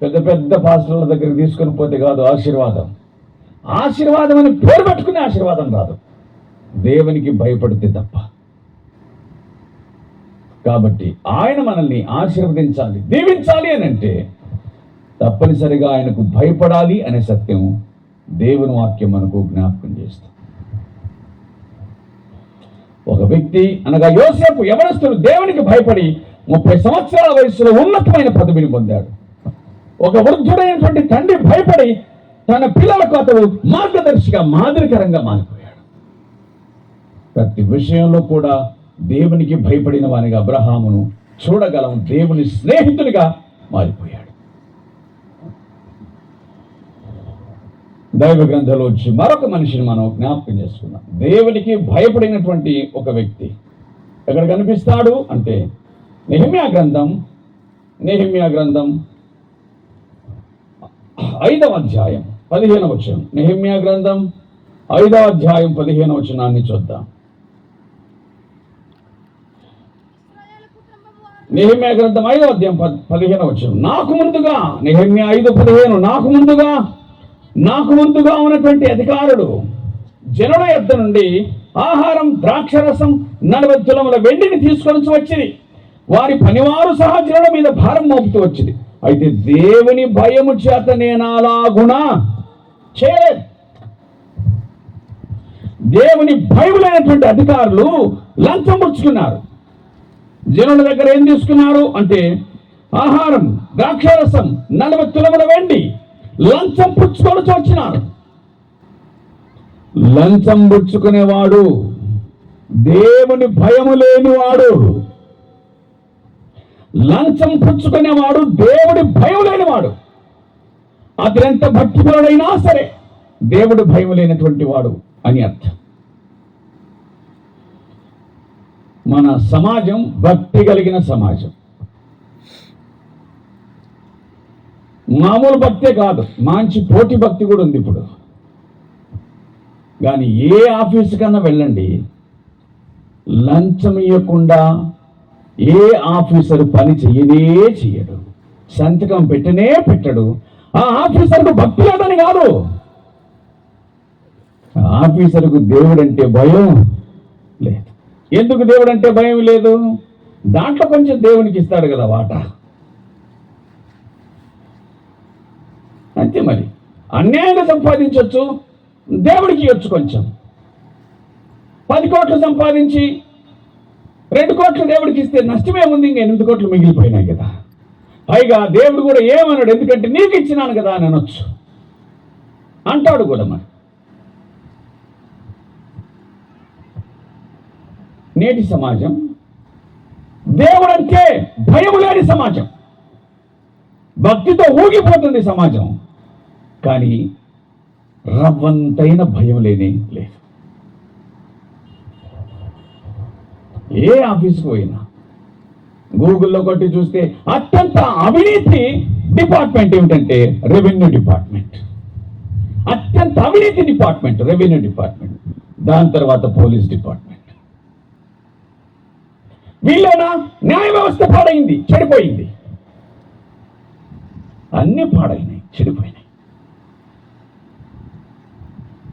పెద్ద పెద్ద పాస్టర్ల దగ్గరికి తీసుకొని పోతే కాదు ఆశీర్వాదం. ఆశీర్వాదం అని పేరు పెట్టుకునే ఆశీర్వాదం రాదు, దేవునికి భయపడితే తప్ప. కాబట్టి ఆయన మనల్ని ఆశీర్వదించాలి, దీవించాలి అని అంటే తప్పనిసరిగా ఆయనకు భయపడాలి అనే సత్యం దేవుని వాక్యం మనకు జ్ఞాపకం చేస్తుంది. ఒక వ్యక్తి అనగా యోసేపు యవనస్తుడు దేవునికి భయపడి 30 సంవత్సరాల వయసులో ఉన్నతమైన పదవిని పొందాడు. ఒక వృద్ధుడైనటువంటి తండ్రి భయపడి తన పిల్లలకు అతడు మార్గదర్శిగా, మాదిరికరంగా మారిపోయాడు. ప్రతి విషయంలో కూడా దేవునికి భయపడిన వానిగా అబ్రహామును చూడగలం. దేవుని స్నేహితునిగా మారిపోయాడు. దైవ గ్రంథంలో వచ్చి మరొక మనిషిని మనం జ్ఞాపకం చేసుకున్నాం. దేవునికి భయపడినటువంటి ఒక వ్యక్తి ఎక్కడ కనిపిస్తాడు అంటే నెహెమ్యా గ్రంథం 5వ అధ్యాయం 15వ వచనం. నెహెమ్యా గ్రంథం 5వ అధ్యాయం 15వ వచనాన్ని చూద్దాం. నెహెమ్యా గ్రంథం 5వ అధ్యాయం 15వ వచనం. నాకు ముందుగా, నెహెమ్యా 5:15, నాకు ముందుగా ఉన్నటువంటి అధికారులు జనుల యొద్ద నుండి ఆహారం, ద్రాక్షరసం, 40 తులముల వెండిని తీసుకొని వచ్చింది. వారి పనివారు సహా జనుల మీద భారం మోపుతూ వచ్చింది. అయితే దేవుని భయము చేత నేను అలాగున చేయలేదు. దేవుని భయములైనటువంటి అధికారులు లంచం పుచ్చుకున్నారు. జనుల దగ్గర ఏం తీసుకున్నారు అంటే ఆహారం, ద్రాక్షరసం, 40 తులముల వెండి లంచం పుచ్చుకొని వచ్చినారు. లంచం పుచ్చుకునేవాడు దేవుని భయము లేనివాడు. లంచం పుచ్చుకునేవాడు దేవుడి భయం లేనివాడు. అతనెంత భక్తిపరుడైనా సరే దేవుడు భయం లేనటువంటి వాడు అని అర్థం. మన సమాజం భక్తి కలిగిన సమాజం. మామూలు భక్తే కాదు, మంచి పోటీ భక్తి కూడా ఉంది ఇప్పుడు. కానీ ఏ ఆఫీసు కన్నా వెళ్ళండి, లంచం ఇవ్వకుండా ఏ ఆఫీసరు పని చెయ్యడు, సంతకం పెట్టడు. ఆ ఆఫీసర్కు భక్తి లేదని కాదు, ఆఫీసర్కు దేవుడంటే భయం లేదు. ఎందుకు దేవుడంటే భయం లేదు? దాంట్లో కొంచెం దేవునికి ఇస్తాడు కదా వాటా, అంతే. మరి అన్యాయంగా సంపాదించవచ్చు, దేవుడికి ఇవ్వచ్చు కొంచెం. 10 కోట్లు సంపాదించి 2 కోట్లు దేవుడికి ఇస్తే నష్టమేముంది? ఇంకా 8 కోట్లు మిగిలిపోయినాయి కదా. పైగా దేవుడు కూడా ఏమన్నాడు? ఎందుకంటే నీకు ఇచ్చినాను కదా అని అనొచ్చు, అంటాడు కూడా. మరి నేటి సమాజం దేవుడంటే భయం లేని సమాజం, భక్తితో ఊగిపోతుంది సమాజం. కానీ రవ్వంతైన భయం లేనే లేదు. ఏ ఆఫీస్కి పోయినా గూగుల్లో కొట్టి చూస్తే అత్యంత అవినీతి డిపార్ట్మెంట్ ఏమిటంటే రెవెన్యూ డిపార్ట్మెంట్. అత్యంత అవినీతి డిపార్ట్మెంట్ రెవెన్యూ డిపార్ట్మెంట్. దాని తర్వాత పోలీస్ డిపార్ట్మెంట్. వీళ్ళన న్యాయ వ్యవస్థ పాడైంది, చెడిపోయింది. అన్నీ పాడైనాయి, చెడిపోయినాయి.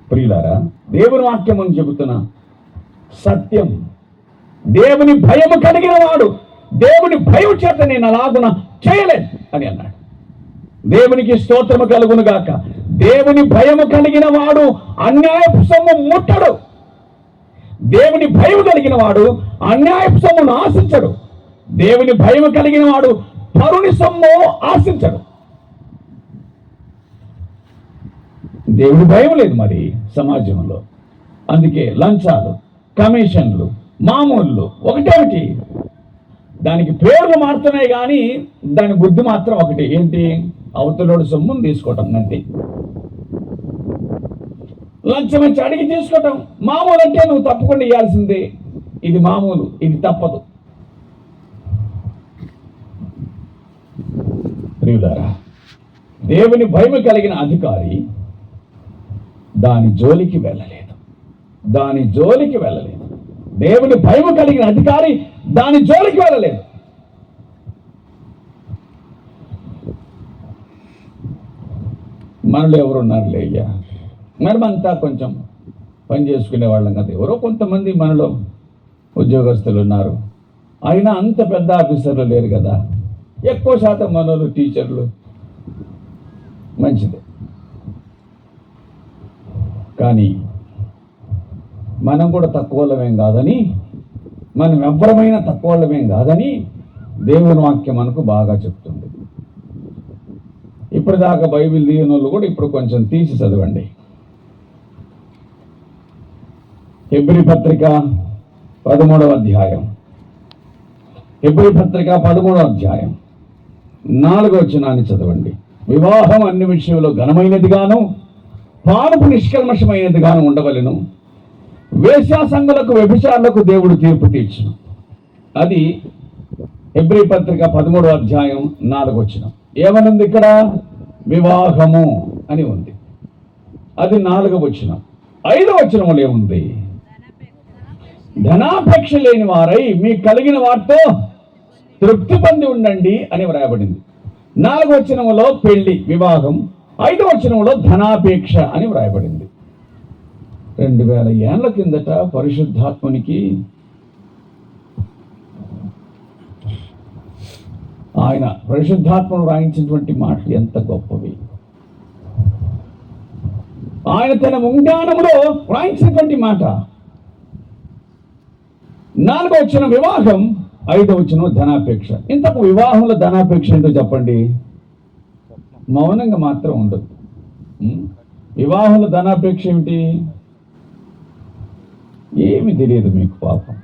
ప్రియులారా, దేవుని వాక్యం అని చెబుతున్నా సత్యం. దేవుని భయము కలిగిన వాడు దేవుని భయం చేత నేను అలాగున చేయలేదు అని అన్నాడు. దేవునికి స్తోత్రము కలుగును గాక. దేవుని భయము కలిగిన వాడు అన్యాయపు సొమ్ము ముట్టడు. దేవుని భయం కలిగిన వాడు అన్యాయపు సొమ్మును ఆశించడు. దేవుని భయం కలిగిన వాడు పరుని సొమ్ము ఆశించడు. దేవుని భయం లేదు మరి సమాజంలో. అందుకే లంచాలు, కమిషన్లు, మామూళ్ళు ఒకటేమిటి, దానికి పేర్లు మారుతున్నాయి కానీ దాని బుద్ధి మాత్రం ఒకటి. ఏంటి? అవతలోడు సొమ్మును తీసుకోవటం అంతే. లంచం వచ్చి అడిగి తీసుకోవటం మామూలు. అంటే నువ్వు తప్పకుండా ఇవ్వాల్సిందే. ఇది మామూలు, ఇది తప్పదు. ప్రియులారా, దేవుని భయం కలిగిన అధికారి దాని జోలికి వెళ్ళలేదు. దాని జోలికి వెళ్ళలేదు. దేవుని భయం కలిగిన అధికారి దాని జోలికి వెళ్ళలేదు. మనలో ఎవరున్నారులే అయ్యా, మనమంతా కొంచెం పని చేసుకునే వాళ్ళం కదా. ఎవరో కొంతమంది మనలో ఉద్యోగస్తులు ఉన్నారు. అయినా అంత పెద్ద ఆఫీసర్లు లేరు కదా. ఎక్కువ శాతం మనోళ్ళు టీచర్లు. మంచిదే. కానీ మనం కూడా తక్కువలమేం కాదని, మనం ఎవ్వరమైనా తక్కువలమేం కాదని దేవుని వాక్యం మనకు బాగా చెప్తుంది. ఇప్పటిదాకా బైబిల్ తీయని వాళ్ళు కూడా ఇప్పుడు కొంచెం తీసి చదవండి. హెబ్రీ పత్రిక 13వ అధ్యాయం. హెబ్రీ పత్రిక 13వ అధ్యాయం 4వ వచనాన్ని చదవండి. వివాహం అన్ని విషయంలో ఘనమైనదిగాను పానుపు నిష్కల్మషమైనదిగాను ఉండవలెను. వేశ్యాసంగులకు వ్యభిచారులకు దేవుడు తీర్పు తీర్చును. అది హెబ్రీ పత్రిక 13వ అధ్యాయం 4వ వచనం. ఏమనుంది ఇక్కడ? వివాహము అని ఉంది. అది 4వ వచనం. 5వ వచనంలో ఏముంది? ధనాపేక్ష లేని వారై మీకు కలిగిన వాటితో తృప్తి పొంది ఉండండి అని వ్రాయబడింది. 4వ వచనంలో పెళ్లి, వివాహం. 5వ వచనంలో ధనాపేక్ష అని వ్రాయబడింది. 2000 ఏళ్ల కిందట పరిశుద్ధాత్మునికి ఆయన పరిశుద్ధాత్మను వ్రాయించినటువంటి మాటలు ఎంత గొప్పవి. ఆయన తన ముంజ్ఞానములో వ్రాయించినటువంటి మాట. 4వ వచనం వివాహం, 5వ వచనం ధనాపేక్ష. ఇంతకు వివాహంలో ధనాపేక్ష ఏంటో చెప్పండి. మౌనంగా మాత్రం ఉండదు. వివాహంలో ధనాపేక్ష ఏమిటి? ఏమి తెలియదు మీకు పాపం.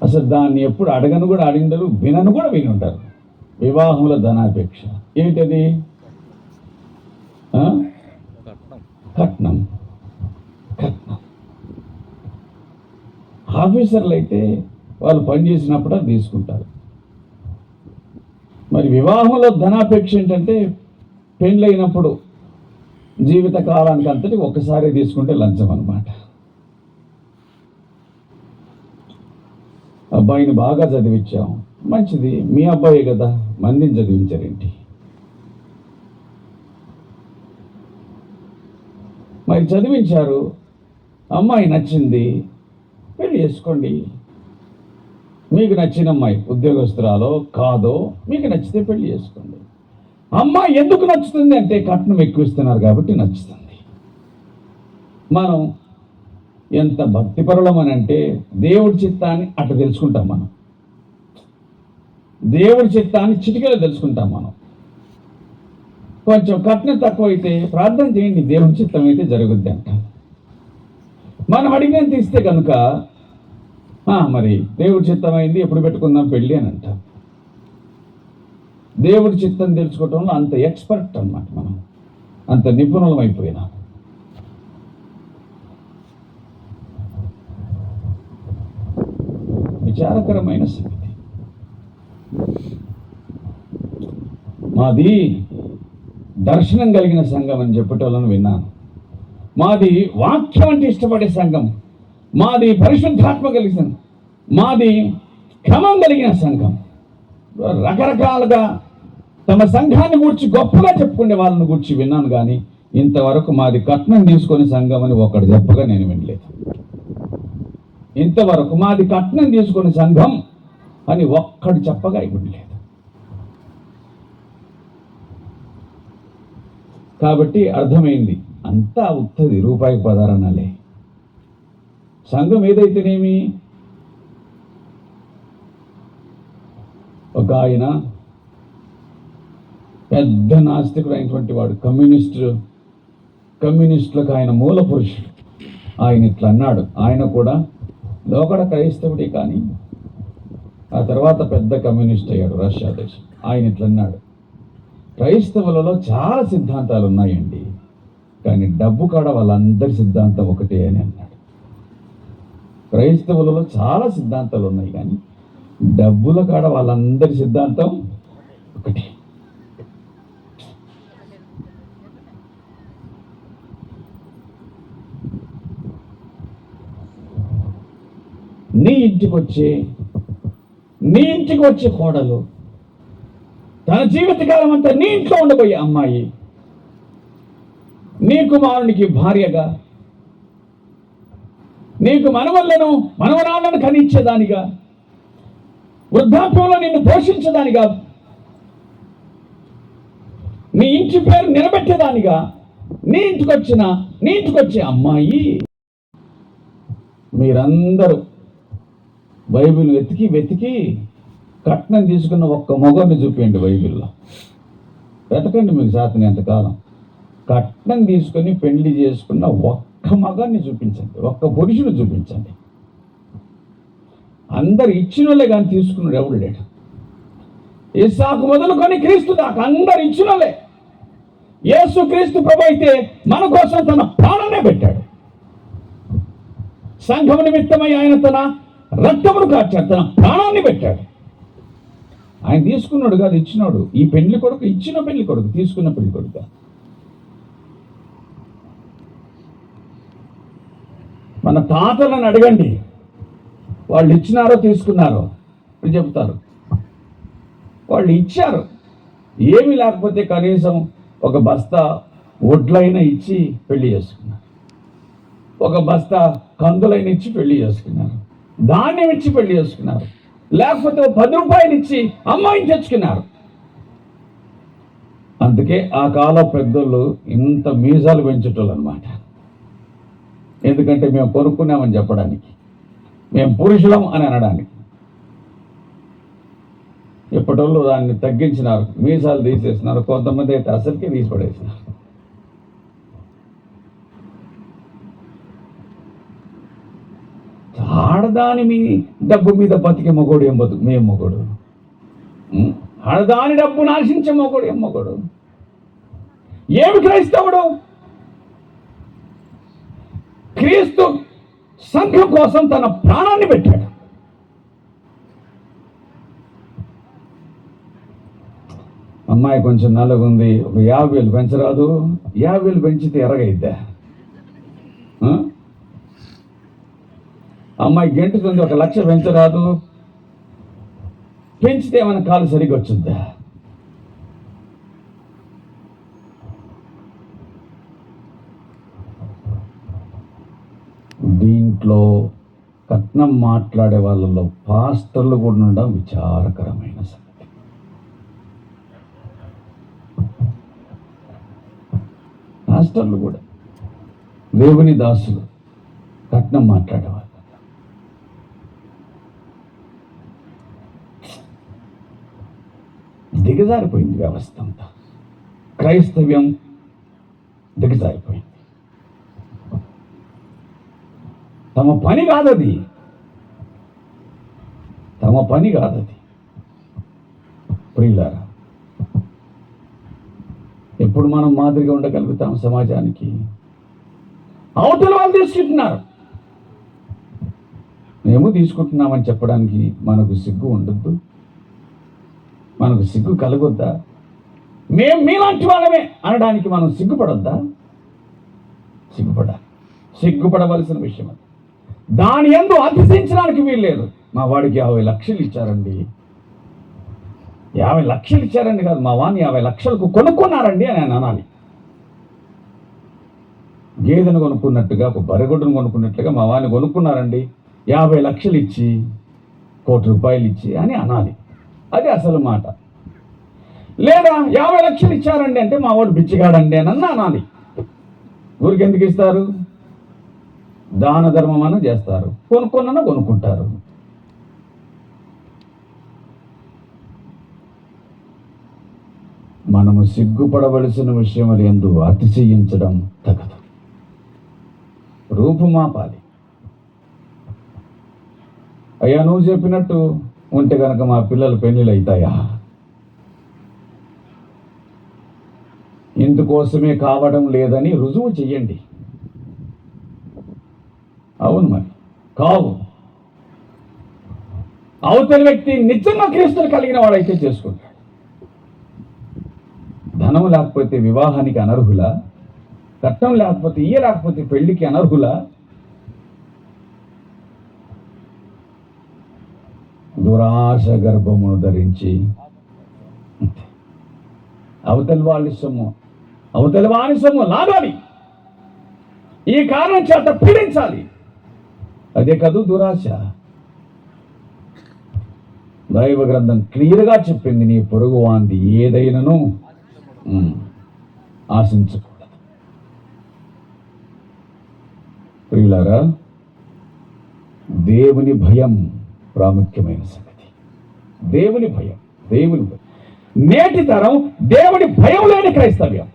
అసలు దాన్ని ఎప్పుడు అడగను కూడా అడిగిండరు, వినను కూడా వినుంటారు. వివాహంలో ధనాపేక్ష ఏంటది? కట్నం. కట్నం. ఆఫీసర్లు అయితే వాళ్ళు పనిచేసినప్పుడు అది తీసుకుంటారు. మరి వివాహంలో ధనాపేక్ష ఏంటంటే పెళ్ళైనప్పుడు జీవిత కాలానికి అంతటి ఒక్కసారి తీసుకుంటే లంచం అన్నమాట. అబ్బాయిని బాగా చదివించాం, మంచిది, మీ అబ్బాయి కదా, మందిని చదివించారేంటి? మరి చదివించారు, అమ్మాయి నచ్చింది, పెళ్ళి చేసుకోండి. మీకు నచ్చిన అమ్మాయి ఉద్యోగస్తురాలో కాదో మీకు నచ్చితే పెళ్లి చేసుకోండి. అమ్మాయి ఎందుకు నచ్చుతుంది అంటే కట్నం ఎక్కువ ఇస్తున్నారు కాబట్టి నచ్చుతుంది. మనం ఎంత భక్తిపరులం అని అంటే దేవుడి చిత్తాన్ని అట్లా తెలుసుకుంటాం మనం. దేవుడి చిత్తాన్ని చిటికలో తెలుసుకుంటాం మనం. కొంచెం కట్నం తక్కువ అయితే ప్రార్థన చేయండి, దేవుడి చిత్తం అయితే జరుగుద్ది అంట. మనం అడిగినంత ఇస్తే కనుక మరి దేవుడి చిత్తం అయింది, ఎప్పుడు పెట్టుకుందాం పెళ్ళి అని అంటాం. దేవుడి చిత్తం తెలుసుకోవటంలో అంత ఎక్స్పర్ట్ అన్నమాట, మనం అంత నిపుణులం అయిపోయినాం. విచారకరమైన సంగతి. మాది దర్శనం కలిగిన సంఘం అని చెప్పేటోళ్ళని విన్నాను. మాది వాక్యం అంటే ఇష్టపడే సంఘం, మాది పరిశుద్ధాత్మ కలిగిన, మాది క్రమం కలిగిన సంఘం. రకరకాలుగా తమ సంఘాన్ని గూర్చి గొప్పగా చెప్పుకునే వాళ్ళని గూర్చి విన్నాను, కానీ ఇంతవరకు మాది కట్నం తీసుకొని సంఘం అని ఒకడు చెప్పగా నేను వినలేదు. ఇంతవరకు మాది కట్నం తీసుకొని సంఘం అని ఒక్కడు చెప్పగా వినలేదు. కాబట్టి అర్థమైంది, అంతా ఉత్తది రూపాయి పదారణాలే. సంఘం ఏదైతేనేమి, ఒక ఆయన పెద్ద నాస్తికుడు అయినటువంటి వాడు, కమ్యూనిస్టులకు ఆయన మూల పురుషుడు. ఆయన ఇట్లా అన్నాడు. ఆయన కూడా లోకడ క్రైస్తవుడే, కానీ ఆ తర్వాత పెద్ద కమ్యూనిస్ట్ అయ్యాడు రష్యా దేశం. ఆయన ఇట్లా అన్నాడు, క్రైస్తవులలో చాలా సిద్ధాంతాలు ఉన్నాయండి, కానీ డబ్బు కాడ వాళ్ళందరి సిద్ధాంతం ఒకటే అని అన్నాడు. క్రైస్తవులలో చాలా సిద్ధాంతాలు ఉన్నాయి, కానీ డబ్బుల కాడ వాళ్ళందరి సిద్ధాంతం ఒకటే. నీ ఇంటికి వచ్చే కోడలు తన జీవితకాలం అంతా నీ ఇంట్లో ఉండబోయే అమ్మాయి, నీ కుమారునికి భార్యగా, నీకు మనవరాళ్లను కనిచ్చేదానిగా, వృద్ధాప్యంలో నిన్ను పోషించేదానిగా, నీ ఇంటి పేరు నిలబెట్టేదానిగా నీ ఇంటికి వచ్చే అమ్మాయి. మీరందరూ బైబిల్ వెతికి కట్నం తీసుకున్న ఒక్క మొగని చూపించండి. బైబిల్లో వెతకండి, మీకు శాతం ఎంతకాలం. కట్నం తీసుకొని పెళ్లి చేసుకున్న ఒక్క మగాన్ని చూపించండి, ఒక్క పురుషుడు చూపించండి. అందరు ఇచ్చిన వాళ్ళే కానీ తీసుకున్నాడు ఎవడు లేడు. ఇస్సాకు మొదలుకొని క్రీస్తు దాకా అందరు ఇచ్చిన వాళ్ళే. యేసు క్రీస్తు ప్రభు అయితే మన కోసం తన ప్రాణాన్నే పెట్టాడు. సంఘం నిమిత్తమై ఆయన తన రక్తమును కార్చాడు, తన ప్రాణాన్ని పెట్టాడు. ఆయన తీసుకున్నాడు కాదు, ఇచ్చినాడు. ఈ పెళ్లి కొడుకు ఇచ్చిన పెళ్లి కొడుకు, తీసుకున్న పెళ్లి కొడుకు. మన తాతలను అడగండి, వాళ్ళు ఇచ్చినారో తీసుకున్నారో చెప్తారు. వాళ్ళు ఇచ్చారు, ఏమీ లేకపోతే కనీసం ఒక బస్తా వడ్లైనా ఇచ్చి పెళ్లి చేసుకున్నారు, ఒక బస్తా కందులైన ఇచ్చి పెళ్లి చేసుకున్నారు, ధాన్యం ఇచ్చి పెళ్లి చేసుకున్నారు, లేకపోతే 10 రూపాయలు ఇచ్చి అమ్మాయిని తెచ్చుకున్నారు. అందుకే ఆ కాలం పెద్దోళ్ళు ఇంత మీసాలు పెంచేటోళ్ళు అనమాట. ఎందుకంటే మేము కొనుక్కున్నామని చెప్పడానికి, మేము పురుషులం అని అనడానికి. ఇప్పటోళ్ళు దాన్ని తగ్గించినారు, మీసాలు తీసేసినారు, కొంతమంది అయితే అసలుకే తీసి పడేసినారు. ఆడదాని డబ్బు మీద బతికే మొగోడు ఏం బతుకు, మేము మొగోడు. ఆడదాని డబ్బు నాశించే మొగోడు ఏం మొగోడు. ఏమి క్రైస్తవుడు? క్రీస్తు సంఘం కోసం తన ప్రాణాన్ని పెట్టాడు. అమ్మాయి కొంచెం నల్లగుంది, ఒక 50,000 పెంచరాదు? 50,000 పెంచితే ఎరగైద్దా? అమ్మాయి గెంటుతుంది, 1,00,000 పెంచరాదు? పెంచితే ఏమైనా కాలు సరిగ్గా వచ్చిందా? దీంట్లో కట్నం మాట్లాడే వాళ్ళలో పాస్టర్లు కూడా ఉండడం విచారకరమైన సంగతి. పాస్టర్లు కూడా దేవుని దాసులు కట్నం మాట్లాడేవాళ్ళు. దిగజారిపోయింది వ్యవస్థ అంతా. క్రైస్తవ్యం దిగజారిపోయింది. తమ పని కాదది, తమ పని కాదది. ప్రియులారా, ఎప్పుడు మనం మాదిరిగా ఉండగలుగుతాం సమాజానికి? అవతల వాళ్ళు తీసుకుంటున్నారు, మేము తీసుకుంటున్నామని చెప్పడానికి మనకు సిగ్గు ఉండొద్దు? మనకు సిగ్గు కలగొద్దా? మేము మీలాంటి వాళ్ళమే అనడానికి మనం సిగ్గుపడొద్దా? సిగ్గుపడవలసిన విషయం అది. దాని యందు అతిశయించడానికి వీల్లేదు. మా వాడికి 50 లక్షలు ఇచ్చారండి, 50 లక్షలు ఇచ్చారండి కాదు, మా వాడిని 50 లక్షలకు కొనుక్కున్నారండి అని అనాలి. గేదెను కొనుక్కున్నట్టుగా, ఒక బరగొడ్డును కొనుక్కున్నట్లుగా మా వాడిని కొనుక్కున్నారండి 50 లక్షలు ఇచ్చి, 1 కోటి రూపాయలు ఇచ్చి అని అనాలి. అది అసలు మాట. లేదా 50 లక్షలు ఇచ్చారండి అంటే మా వాడు బిచ్చిగాడండి అని అనాలి. ఊరికి ఎందుకు ఇస్తారు? దాన ధర్మం అన్న చేస్తారు, కొనుక్కున్న కొనుక్కుంటారు. మనము సిగ్గుపడవలసిన విషయం ఎందు అతిశయించడం తగదు. రూపుమాపాలి. అయ్యా నువ్వు చెప్పినట్టు ఉంటే కనుక మా పిల్లలు పెళ్ళిళ్ళు అవుతాయా? ఇందుకోసమే కావడం లేదని రుజువు చెయ్యండి. అవును, మరి కావు. అవతలి వ్యక్తి నిజంగా క్రీస్తులు కలిగిన వాడైతే చేసుకుంటాడు. ధనం లేకపోతే వివాహానికి అనర్హులా? కట్నం లేకపోతే లేకపోతే పెళ్లికి అనర్హులా? దురాశ గర్భమును ధరించి అవతలి వాని సొమ్ము లాగాలి, ఈ కారణం చేత పీడించాలి. అదే కదూ దురాశ. దైవ గ్రంథం క్లియర్గా చెప్పింది, నీ పొరుగు వాంది ఏదైనాను ఆశించకూడదు. ప్రియులారా, దేవుని భయం ప్రాముఖ్యమైన సంగతి. దేవుని భయం. నేటి తరం దేవుని భయం లేని క్రైస్తవ్యం.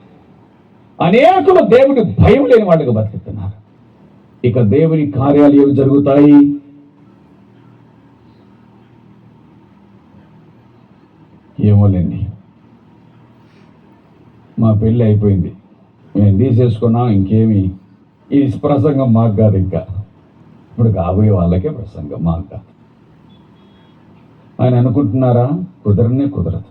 అనేకులు దేవుని భయం లేని వాళ్ళకి బతుకుతున్నారు. ఇక దేవుని కార్యాలు ఏమి జరుగుతాయి? ఏమోలేండి, మా పెళ్ళి అయిపోయింది, మేము తీసేసుకున్నాం, ఇంకేమి ఈ ప్రసంగం మాకు కాదు, ఇంకా ఇప్పుడు కాబోయే వాళ్ళకే ప్రసంగం, మాకు కాదు ఆయన అనుకుంటున్నారా? కుదరదు.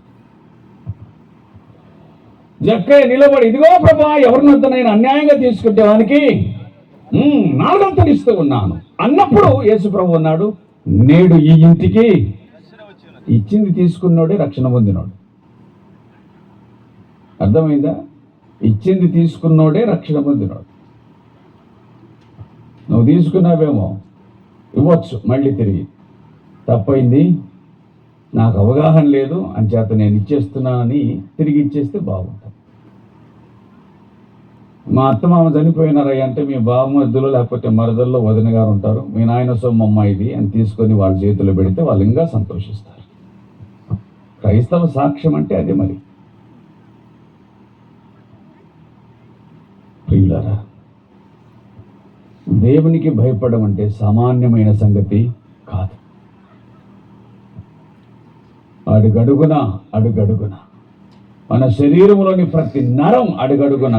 జక్కయ్య నిలబడి, ఇదిగో ప్రభా, ఎవరినంత నేను అన్యాయంగా తీసుకుంటే వానికి 4 ఇస్తూ ఉన్నాను అన్నప్పుడు యేసు ప్రభు అన్నాడు, నేడు ఈ ఇంటికి ఇచ్చింది తీసుకున్నోడే రక్షణ పొందినోడు. అర్థమైందా? ఇచ్చింది తీసుకున్నోడే రక్షణ పొందినోడు. నువ్వు తీసుకున్నావేమో, ఇవ్వచ్చు మళ్ళీ తిరిగి. తప్పైంది, నాకు అవగాహన లేదు అంచేత నేను ఇచ్చేస్తున్నానని తిరిగి ఇచ్చేస్తే బాగుంటుంది. మా అత్తమామ చనిపోయినారయ్య అంటే మీ బావమద్దులో లేకపోతే మరదల్లో వదిన గారు ఉంటారు, మీ నాయన సొమ్మమ్మ ఇది అని తీసుకొని వాళ్ళ చేతిలో పెడితే వాళ్ళు ఇంకా సంతోషిస్తారు. క్రైస్తవ సాక్ష్యం అంటే అదే. మరి ప్రియులారా, దేవునికి భయపడడం అంటే సామాన్యమైన సంగతి కాదు. అడుగడుగున మన శరీరంలోని ప్రతి నరం అడుగడుగున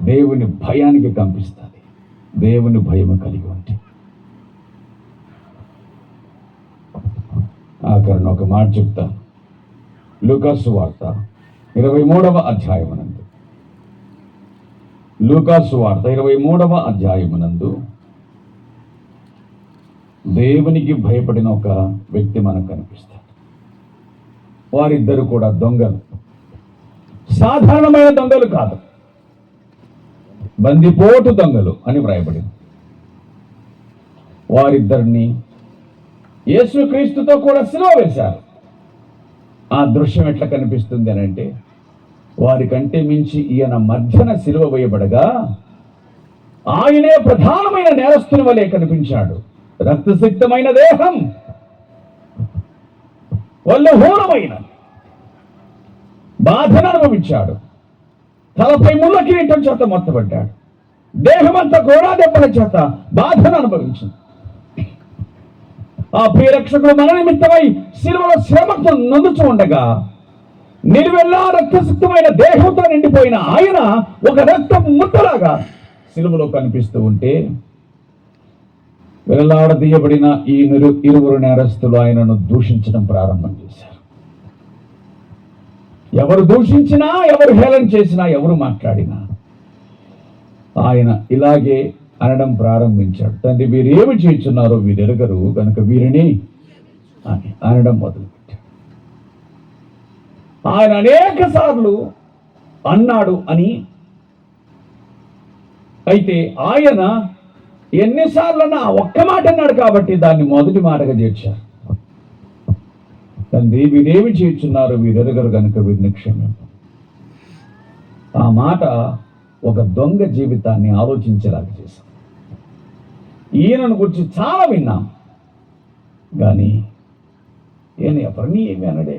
దేవుని భయానికి కంపిస్తుంది. దేవుని భయము కలిగి ఉంటే. ఆఖరణ ఒక మాట చెప్తాను. లూకాసు వార్త 23వ అధ్యాయమునందు, లూకాసు వార్త 23వ అధ్యాయమునందు దేవునికి భయపడిన ఒక వ్యక్తి మనకు కనిపిస్తాడు. వారిద్దరు కూడా దొంగలు. సాధారణమైన దొంగలు కాదు, బందిపోటు దొంగలు అని వ్రాయబడింది. వారిద్దరిని యేసుక్రీస్తుతో కూడా సిలువ వేశారు. ఆ దృశ్యం ఎట్లా కనిపిస్తుంది అని అంటే, వారికంటే మించి ఈయన మధ్యన సిలువ వేయబడగా ఆయనే ప్రధానమైన నేరస్తుని వలె కనిపించాడు. రక్తసిక్తమైన దేహం, వల్లహూనమైన బాధను అనుభవించాడు. తలపై ముళ్ళ కిరీటం చేత మొత్తబడ్డాడు. దేహమంతా గోడా దెబ్బల చేత బాధను అనుభవించింది. ఆ ప్రియరక్షకుడు మన నిమిత్తమై శిలువలో శ్రమతో నొందుచు ఉండగా నిలువెల్లా రక్తసిక్తమైన దేహంతో నిండిపోయిన ఆయన ఒక రక్త ముద్దలాగా శిలువలో కనిపిస్తూ ఉంటే వేలాడదీయబడిన ఈ ఇరువురు నేరస్తులు ఆయనను దూషించడం ప్రారంభం చేశారు. ఎవరు దూషించినా, ఎవరు హేళన చేసినా, ఎవరు మాట్లాడినా ఆయన ఇలాగే అనడం ప్రారంభించాడు. తండ్రి, వీరేమి చేస్తున్నారో వీరెరగరు కనుక వీరిని అని అనడం మొదలుపెట్టాడు. ఆయన అనేక సార్లు అన్నాడు అని, అయితే ఆయన ఎన్నిసార్లన్నా ఒక్క మాట అన్నాడు కాబట్టి దాన్ని మొదటి మాటగా చేర్చారు. తండ్రి, వీరేమి చేస్తున్నారు వీరెరగరు కనుక వీరిని క్షమించు. ఆ మాట ఒక దొంగ జీవితాన్ని ఆలోచించేలాగా చేశాం. ఈయనను గురించి చాలా విన్నాం, కానీ ఈయన ఎవరిని ఏమి అనడే,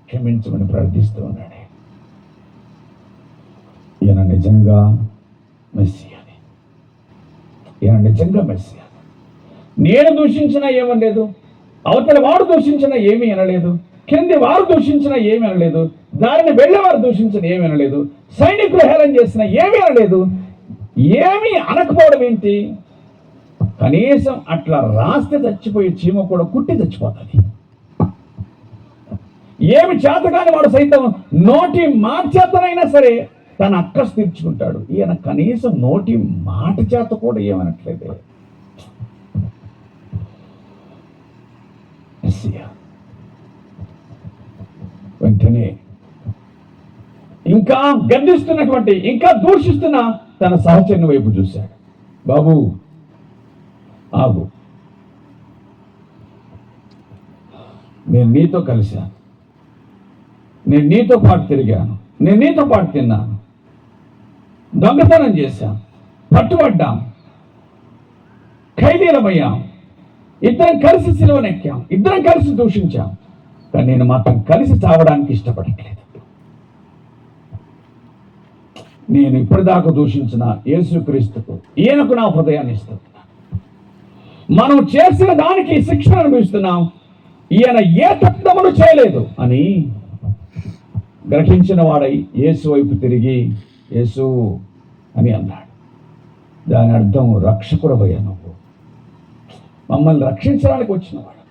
క్షమించమని ప్రార్థిస్తూ ఉన్నాడే. ఈయన నిజంగా మెస్సియాని, ఈయన నిజంగా మెస్సియా. నేను దూషించినా ఏమనలేదు, అవతల వాడు దూషించినా ఏమీ అనలేదు, కింది వారు దూషించినా ఏమీ అనలేదు, దారిని వెళ్ళేవారు దూషించిన ఏమీ అనలేదు, సైనికులు హేళన చేసినా ఏమీ అనలేదు. ఏమీ అనకపోవడం ఏంటి? కనీసం అట్లా రాస్తే చచ్చిపోయే చీమ కూడా కుట్టి చచ్చిపోతుంది. ఏమి చేతకాని వాడు సైతం నోటి మాట చేతనైనా సరే తన అక్కసు తీర్చుకుంటాడు. ఈయన కనీసం నోటి మాట చేత కూడా ఏమనట్లేదే. వెంటనే ఇంకా గద్దిస్తున్నటువంటి, ఇంకా దూషిస్తున్న తన సహచరుని వైపు చూశాడు. బాబు ఆగు, నేను నీతో కలిశాను, నేను నీతో పాటు తిరిగాను, నేను నీతో పాటు తిన్నాను, దొంగతనం చేశాం, పట్టుబడ్డాం, ఖైదీలమయ్యాం, ఇద్దరం కలిసి సిలువనెక్కాం, ఇద్దరం కలిసి దూషించాం, కానీ నేను మాత్రం కలిసి చావడానికి ఇష్టపడట్లేదు. నేను ఇప్పటిదాకా దూషించిన యేసుక్రీస్తుకు, ఈయనకు నా హృదయాన్ని ఇస్తున్నాను. మనం చేసిన దానికి శిక్షణ అనుభవిస్తున్నాం. ఈయన ఏ తప్పిదములు చేయలేదు అని గ్రహించిన వాడై యేసు వైపు తిరిగి యేసు అని అన్నాడు. దాని అర్థం, రక్షకుడవయ్యా, నువ్వు మమ్మల్ని రక్షించడానికి వచ్చినవాడు.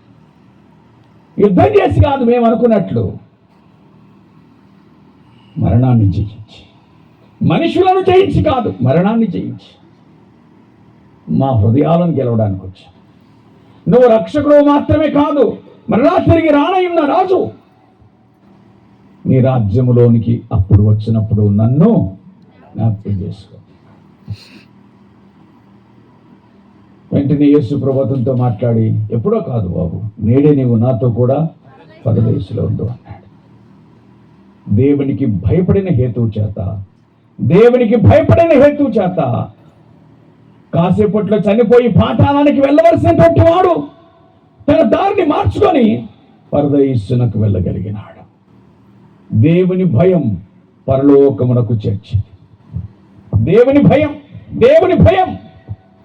యుద్ధం చేసి కాదు మేము అనుకున్నట్లు, మరణాన్ని జయించి, మనుషులను జయించి కాదు, మరణాన్ని జయించి మా హృదయాలను గెలవడానికి వచ్చా. నువ్వు రక్షకుడు మాత్రమే కాదు, మరలా తిరిగి రానయ్యున్న రాజు. నీ రాజ్యములోనికి అప్పుడు వచ్చినప్పుడు నన్ను జ్ఞాపకం చేసుకో. వెంటనే యేసు ప్రభువుతో మాట్లాడి, ఎప్పుడో కాదు బాబు, నేడే నీవు నాతో కూడా పరదేశంలో ఉండు అన్నాడు. దేవునికి భయపడిన హేతువు చేత, దేవునికి భయపడిన హేతువు చేత కాసేపట్లో చనిపోయి పాతాళానికి వెళ్ళవలసినటువంటి వాడు తన దారిని మార్చుకొని పరదేశునకు వెళ్ళగలిగినాడు. దేవుని భయం పరలోకమునకు చేర్చింది. దేవుని భయం, దేవుని భయం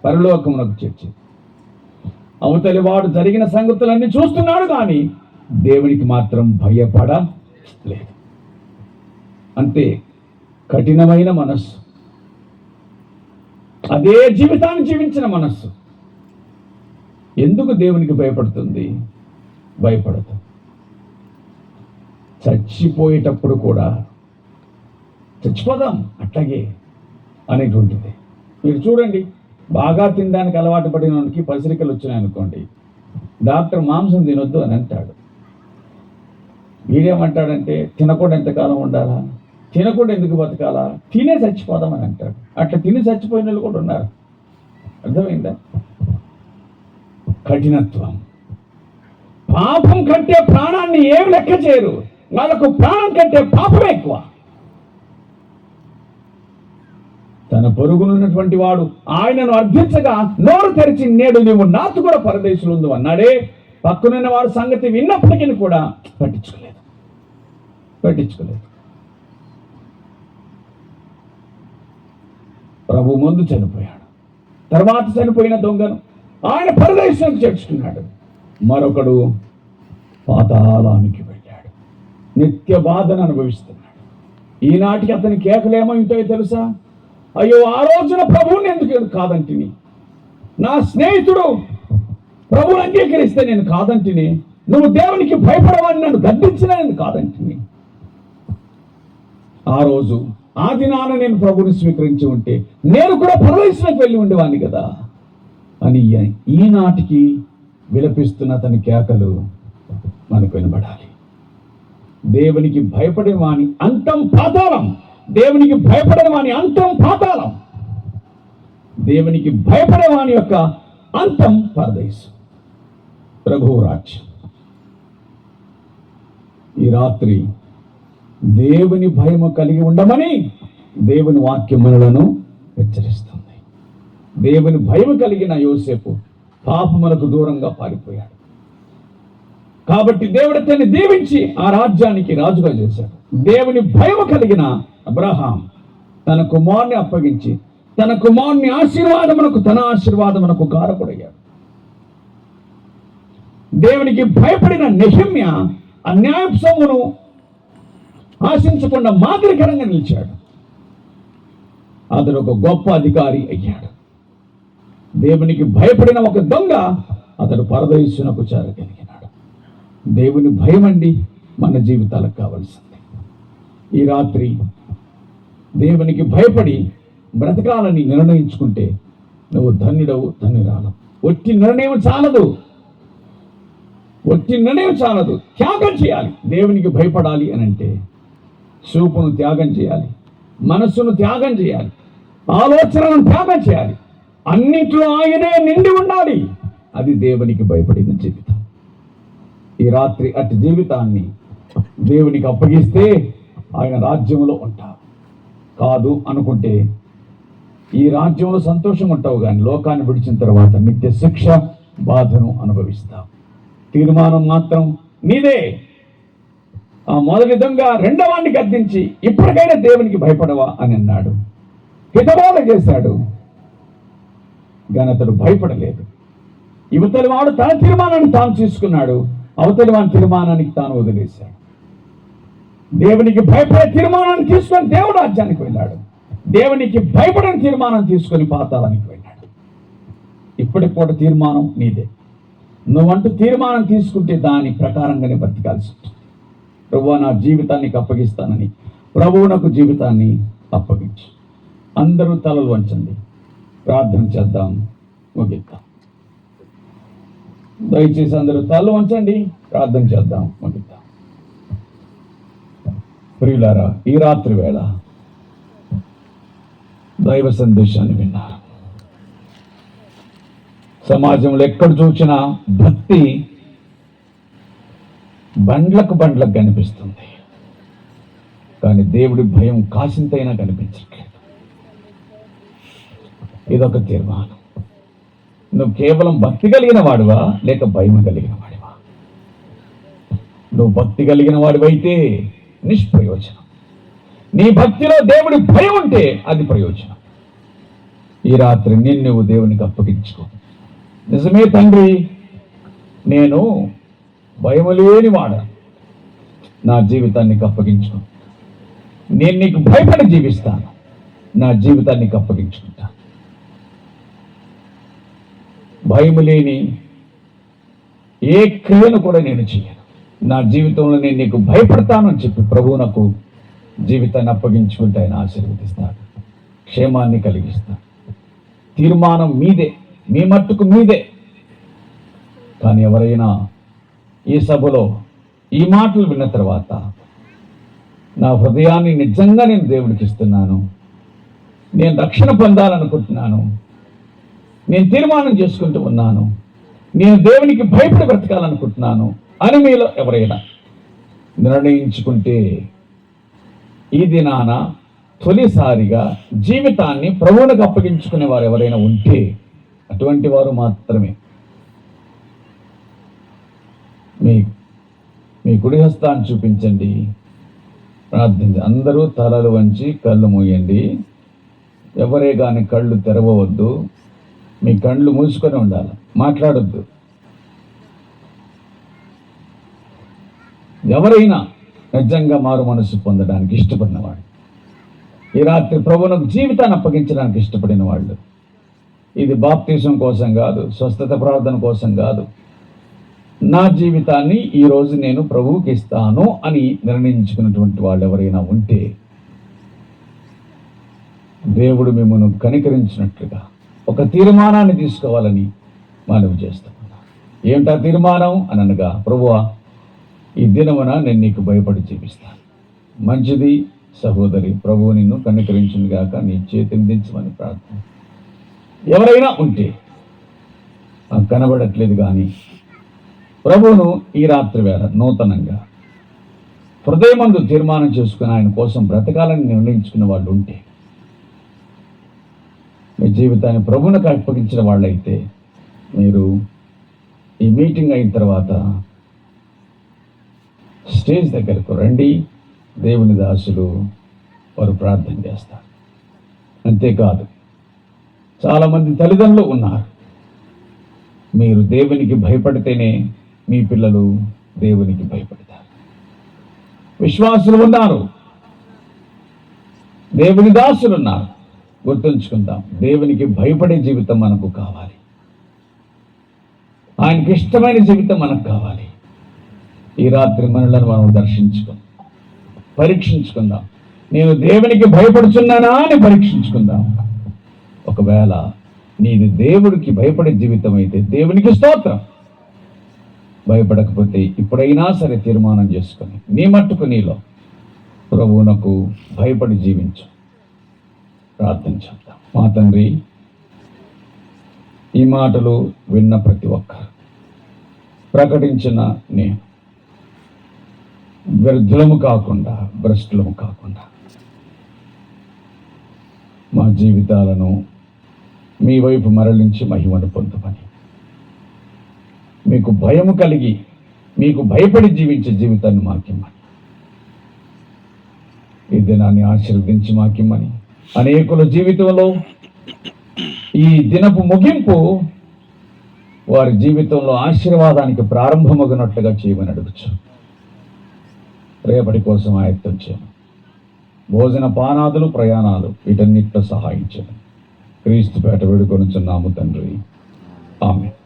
పరలోకమునకు చేర్చింది. అవతలి వాడు జరిగిన సంగతులన్నీ చూస్తున్నాడు, కానీ దేవునికి మాత్రం భయపడలేదు. అంతే కఠినమైన మనస్సు, అదే జీవితాన్ని జీవించిన మనస్సు ఎందుకు దేవునికి భయపడుతుంది? భయపడదు. చచ్చిపోయేటప్పుడు కూడా చచ్చిపోదాం అట్లాగే అనేటువంటిది. మీరు చూడండి, బాగా తినడానికి అలవాటు పడిన వానికి పసిరికలు వచ్చినాయనుకోండి, డాక్టర్ మాంసం తినొద్దు అని అంటాడు. వీడేమంటాడంటే, తినకుండా ఎంతకాలం ఉండాలా, తినకుండా ఎందుకు బతకాలా, తినే చచ్చిపోదామని అంటాడు. అట్లా తిని చచ్చిపోయిన వాళ్ళు కూడా ఉన్నారు. అర్థమైందా? కఠినత్వం. పాపం కంటే ప్రాణాన్ని ఏమి లెక్క చేయరు. వాళ్ళకు ప్రాణం కంటే పాపం ఎక్కువ. తన తన పొరుగునున్నటువంటి వాడు ఆయనను అర్థించగా నోరు తెరిచి, నేడు నీవు నాతో కూడా పరదేశంలో ఉంది అన్నాడే. పక్కనున్న వాడు సంగతి విన్నప్పటికీ కూడా పట్టించుకోలేదు. ప్రభు ముందు చనిపోయాడు. తర్వాత చనిపోయిన దొంగను ఆయన పరదేశానికి చేర్చుకున్నాడు. మరొకడు పాతాళానికి వెళ్ళాడు, నిత్య బాధను అనుభవిస్తున్నాడు. ఈనాటికి అతని కేకలేమో ఉంటాయో తెలుసా? అయ్యో, ఆ రోజున ప్రభువుని ఎందుకు కాదంటిని, నా స్నేహితుడు ప్రభువుని అంగీకరిస్తే నేను కాదంటిని, నువ్వు దేవునికి భయపడవని నన్ను గద్దించినా నేను కాదంటిని. ఆ రోజు ఆ దినాన నేను ప్రభువుని స్వీకరించి ఉంటే నేను కూడా పరదేశానికి వెళ్ళి ఉండేవాడిని కదా అని ఈనాటికి విలపిస్తున్న అతని కేకలు మనకు వినబడాలి. దేవునికి భయపడే వాని అంతం పాతాళం. దేవునికి భయపడే వాని అంతం పాతాళం. దేవునికి భయపడే వాని యొక్క అంతం పరదేశం, ప్రభువు రాజ్యం. ఈ రాత్రి దేవుని భయము కలిగి ఉండమని దేవుని వాక్యం మనలను హెచ్చరిస్తుంది. దేవుని భయము కలిగిన యోసేపు పాపములకు దూరంగా పారిపోయాడు. కాబట్టి దేవుడు అతన్ని దీవించి ఆ రాజ్యానికి రాజుగా చేశాడు. దేవుని భయము కలిగిన అబ్రహాం తన కుమారుని అప్పగించి తన కుమారుని ఆశీర్వాదమునకు తన ఆశీర్వాదమునకు కారకుడయ్యాడు. దేవునికి భయపడిన నెహెమ్యా అన్యాయపు సొమ్మును ఆశించకుండా మాదిరికరంగా నిలిచాడు. అతడు ఒక గొప్ప అధికారి అయ్యాడు. దేవునికి భయపడిన ఒక దొంగ అతడు పరదేశునకు చేరగలిగినాడు. దేవుని భయం అండి మన జీవితాలకు కావలసింది. ఈ రాత్రి దేవునికి భయపడి బ్రతకాలని నిర్ణయించుకుంటే నువ్వు ధన్యుడవు, ధన్యురాలవు. ఒట్టి నిర్ణయం చాలదు, త్యాగం చేయాలి. దేవునికి భయపడాలి అని అంటే చూపును త్యాగం చేయాలి, మనస్సును త్యాగం చేయాలి, ఆలోచనలను త్యాగం చేయాలి. అన్నింటిలో ఆయనే నిండి ఉండాలి. అది దేవునికి భయపడిన జీవితం. ఈ రాత్రి అటు జీవితాన్ని దేవునికి అప్పగిస్తే ఆయన రాజ్యంలో ఉంటావు. కాదు అనుకుంటే ఈ రాజ్యంలో సంతోషంగా ఉంటావు, కానీ లోకాన్ని విడిచిన తర్వాత నిత్య శిక్ష, బాధను అనుభవిస్తావు. తీర్మానం మాత్రం నీదే. ఆ మొదటి దొంగ రెండవాన్ని గద్దించి ఇప్పటికైనా దేవునికి భయపడవా అని అన్నాడు, హితబోధ చేశాడు. కానీ అతడు భయపడలేదు. యువతలి వాడు తన తీర్మానాన్ని తాను తీసుకున్నాడు, అవతలి వాని తీర్మానానికి తాను వదిలేశాడు. దేవునికి భయపడే తీర్మానాన్ని తీసుకొని దేవుడు రాజ్యానికి వెళ్ళాడు. దేవునికి భయపడని తీర్మానం తీసుకొని పాతాళానికి వెళ్ళాడు. ఇప్పటికి కూడా తీర్మానం నీదే. నువ్వంటూ తీర్మానం తీసుకుంటే దాని ప్రకారంగానే బ్రతకాల్సి ఉంటుంది. ప్రభువా, నా జీవితానికి అప్పగిస్తానని ప్రభువునకు జీవితాన్ని అప్పగించు. అందరూ తలలు వంచండి, ప్రార్థన చేద్దాం, ముగిద్దాం. దయచేసి అందరూ తలలు వంచండి, ప్రార్థన చేద్దాం, ముగిద్దాం. ప్రియులారా, ఈ రాత్రి వేళ దైవ సందేశాన్ని విన్నారు. సమాజంలో ఎక్కడ చూసినా భక్తి బండ్లకు కనిపిస్తుంది, కానీ దేవుడి భయం కాసింతైనా కనిపించట్లేదు. ఇదొక తీర్మానం. నువ్వు కేవలం భక్తి కలిగిన వాడివా లేక భయం కలిగిన వాడివా? నువ్వు భక్తి కలిగిన వాడివైతే నిష్ప్రయోజనం. నీ భక్తిలో దేవుడి భయం ఉంటే అది ప్రయోజనం. ఈ రాత్రి నువ్వు దేవునికి అప్పగించుకో. నిజమే తండ్రి, నేను భయము లేని వాడ, నా జీవితాన్ని అప్పగించుకో. నేను నీకు భయపడి జీవిస్తాను, నా జీవితాన్ని అప్పగించుకుంటాను. భయము లేని ఏ క్రియను కూడా నేను చేయను. నా జీవితంలో నేను నీకు భయపడతాను అని చెప్పి ప్రభువు నాకు జీవితాన్ని అప్పగించుకుంటే ఆయన ఆశీర్వదిస్తాడు, క్షేమాన్ని కలిగిస్తాడు. తీర్మానం మీదే, మీ మట్టుకు మీదే. కానీ ఎవరైనా ఈ సభలో ఈ మాటలు విన్న తర్వాత నా హృదయాన్ని నిజంగా నేను దేవుడికి ఇస్తున్నాను, నేను రక్షణ పొందాలనుకుంటున్నాను, నేను తీర్మానం చేసుకుంటూ ఉన్నాను, నేను దేవునికి భయపడి బ్రతకాలనుకుంటున్నాను అని మీలో ఎవరైనా నిర్ణయించుకుంటే ఈ దినాన తొలిసారిగా జీవితాన్ని ప్రభువునికి అప్పగించుకునే వారు ఎవరైనా ఉంటే అటువంటి వారు మాత్రమే మీ మీ కుడి హస్తాన్ని చూపించండి, ప్రార్థించండి. అందరూ తలలు వంచి కళ్ళు మూయండి. ఎవరే కానీ కళ్ళు తెరవవద్దు. మీ కళ్ళు మూసుకొని ఉండాలి, మాట్లాడొద్దు. ఎవరైనా నిజంగా మారు మనసు పొందడానికి ఇష్టపడిన వాళ్ళు, ఈ రాత్రి ప్రభువునకు జీవితాన్ని అప్పగించడానికి ఇష్టపడిన వాళ్ళు, ఇది బాప్తీసం కోసం కాదు, స్వస్థత ప్రార్థన కోసం కాదు, నా జీవితాన్ని ఈరోజు నేను ప్రభువుకి ఇస్తాను అని నిర్ణయించుకున్నటువంటి వాళ్ళు ఎవరైనా ఉంటే దేవుడు మిమ్మల్ని కనికరించినట్లుగా ఒక తీర్మానాన్ని తీసుకోవాలని మనవి చేస్తున్నా. ఏమిటా తీర్మానం అని అనగా, ప్రభువా ఈ దినమున నేను నీకు భయపడి జీవిస్తాను. మంచిది సహోదరి, ప్రభువు నిన్ను కనికరించును గాక, నీ చేతిని దించమని ప్రార్థన. ఎవరైనా ఉంటే నాకు కనబడట్లేదు కానీ ప్రభువును ఈ రాత్రి వేళ నూతనంగా హృదయమందు తీర్మానం చేసుకుని ఆయన కోసం బ్రతకాలని నిర్ణయించుకున్న వాళ్ళు ఉంటే, మీ జీవితాన్ని ప్రభువునికి అప్పగించిన వాళ్ళైతే మీరు ఈ మీటింగ్ అయిన తర్వాత స్టేజ్ దగ్గరకు రండి. దేవుని దాసులు వారు ప్రార్థన చేస్తారు. అంతేకాదు, చాలామంది తల్లిదండ్రులు ఉన్నారు. మీరు దేవునికి భయపడితేనే మీ పిల్లలు దేవునికి భయపడతారు. విశ్వాసులు ఉన్నారు, దేవుని దాసులు ఉన్నారు. గుర్తుంచుకుందాం, దేవునికి భయపడే జీవితం మనకు కావాలి. ఆయనకి ఇష్టమైన జీవితం మనకు కావాలి. ఈ రాత్రి మనలను మనం దర్శించుకుందాం, పరీక్షించుకుందాం. నేను దేవునికి భయపడుచున్నానా అని పరీక్షించుకుందాం. ఒకవేళ నీది దేవుడికి భయపడే జీవితం అయితే దేవునికి స్తోత్రం. భయపడకపోతే ఇప్పుడైనా సరే తీర్మానం చేసుకొని నీ మట్టుకు నీలో ప్రభువునకు భయపడి జీవించు. ప్రార్థన చేద్దాం. మా తండ్రి, ఈ మాటలు విన్న ప్రతి ఒక్కరు, ప్రకటించిన నేను వ్యర్థులము కాకుండా, భ్రష్టులము కాకుండా మా జీవితాలను మీ వైపు మరలించి మహిమను పొందమని, మీకు భయము కలిగి మీకు భయపడి జీవించే జీవితాన్ని మాకిమ్మని, ఈ దినాన్ని ఆశీర్వదించి మాకిమ్మని, అనేకుల జీవితంలో ఈ దినపు ముగింపు వారి జీవితంలో ఆశీర్వాదానికి ప్రారంభమగినట్లుగా చేయమని అడుగుచు. రేపటి కోసం ఆయత్తం చేయము. భోజన పానాదులు, ప్రయాణాలు వీటన్నిటిలో సహాయించడం క్రీస్తు పేట వేడుకొనుచున్నాము తండ్రి. ఆమేన్.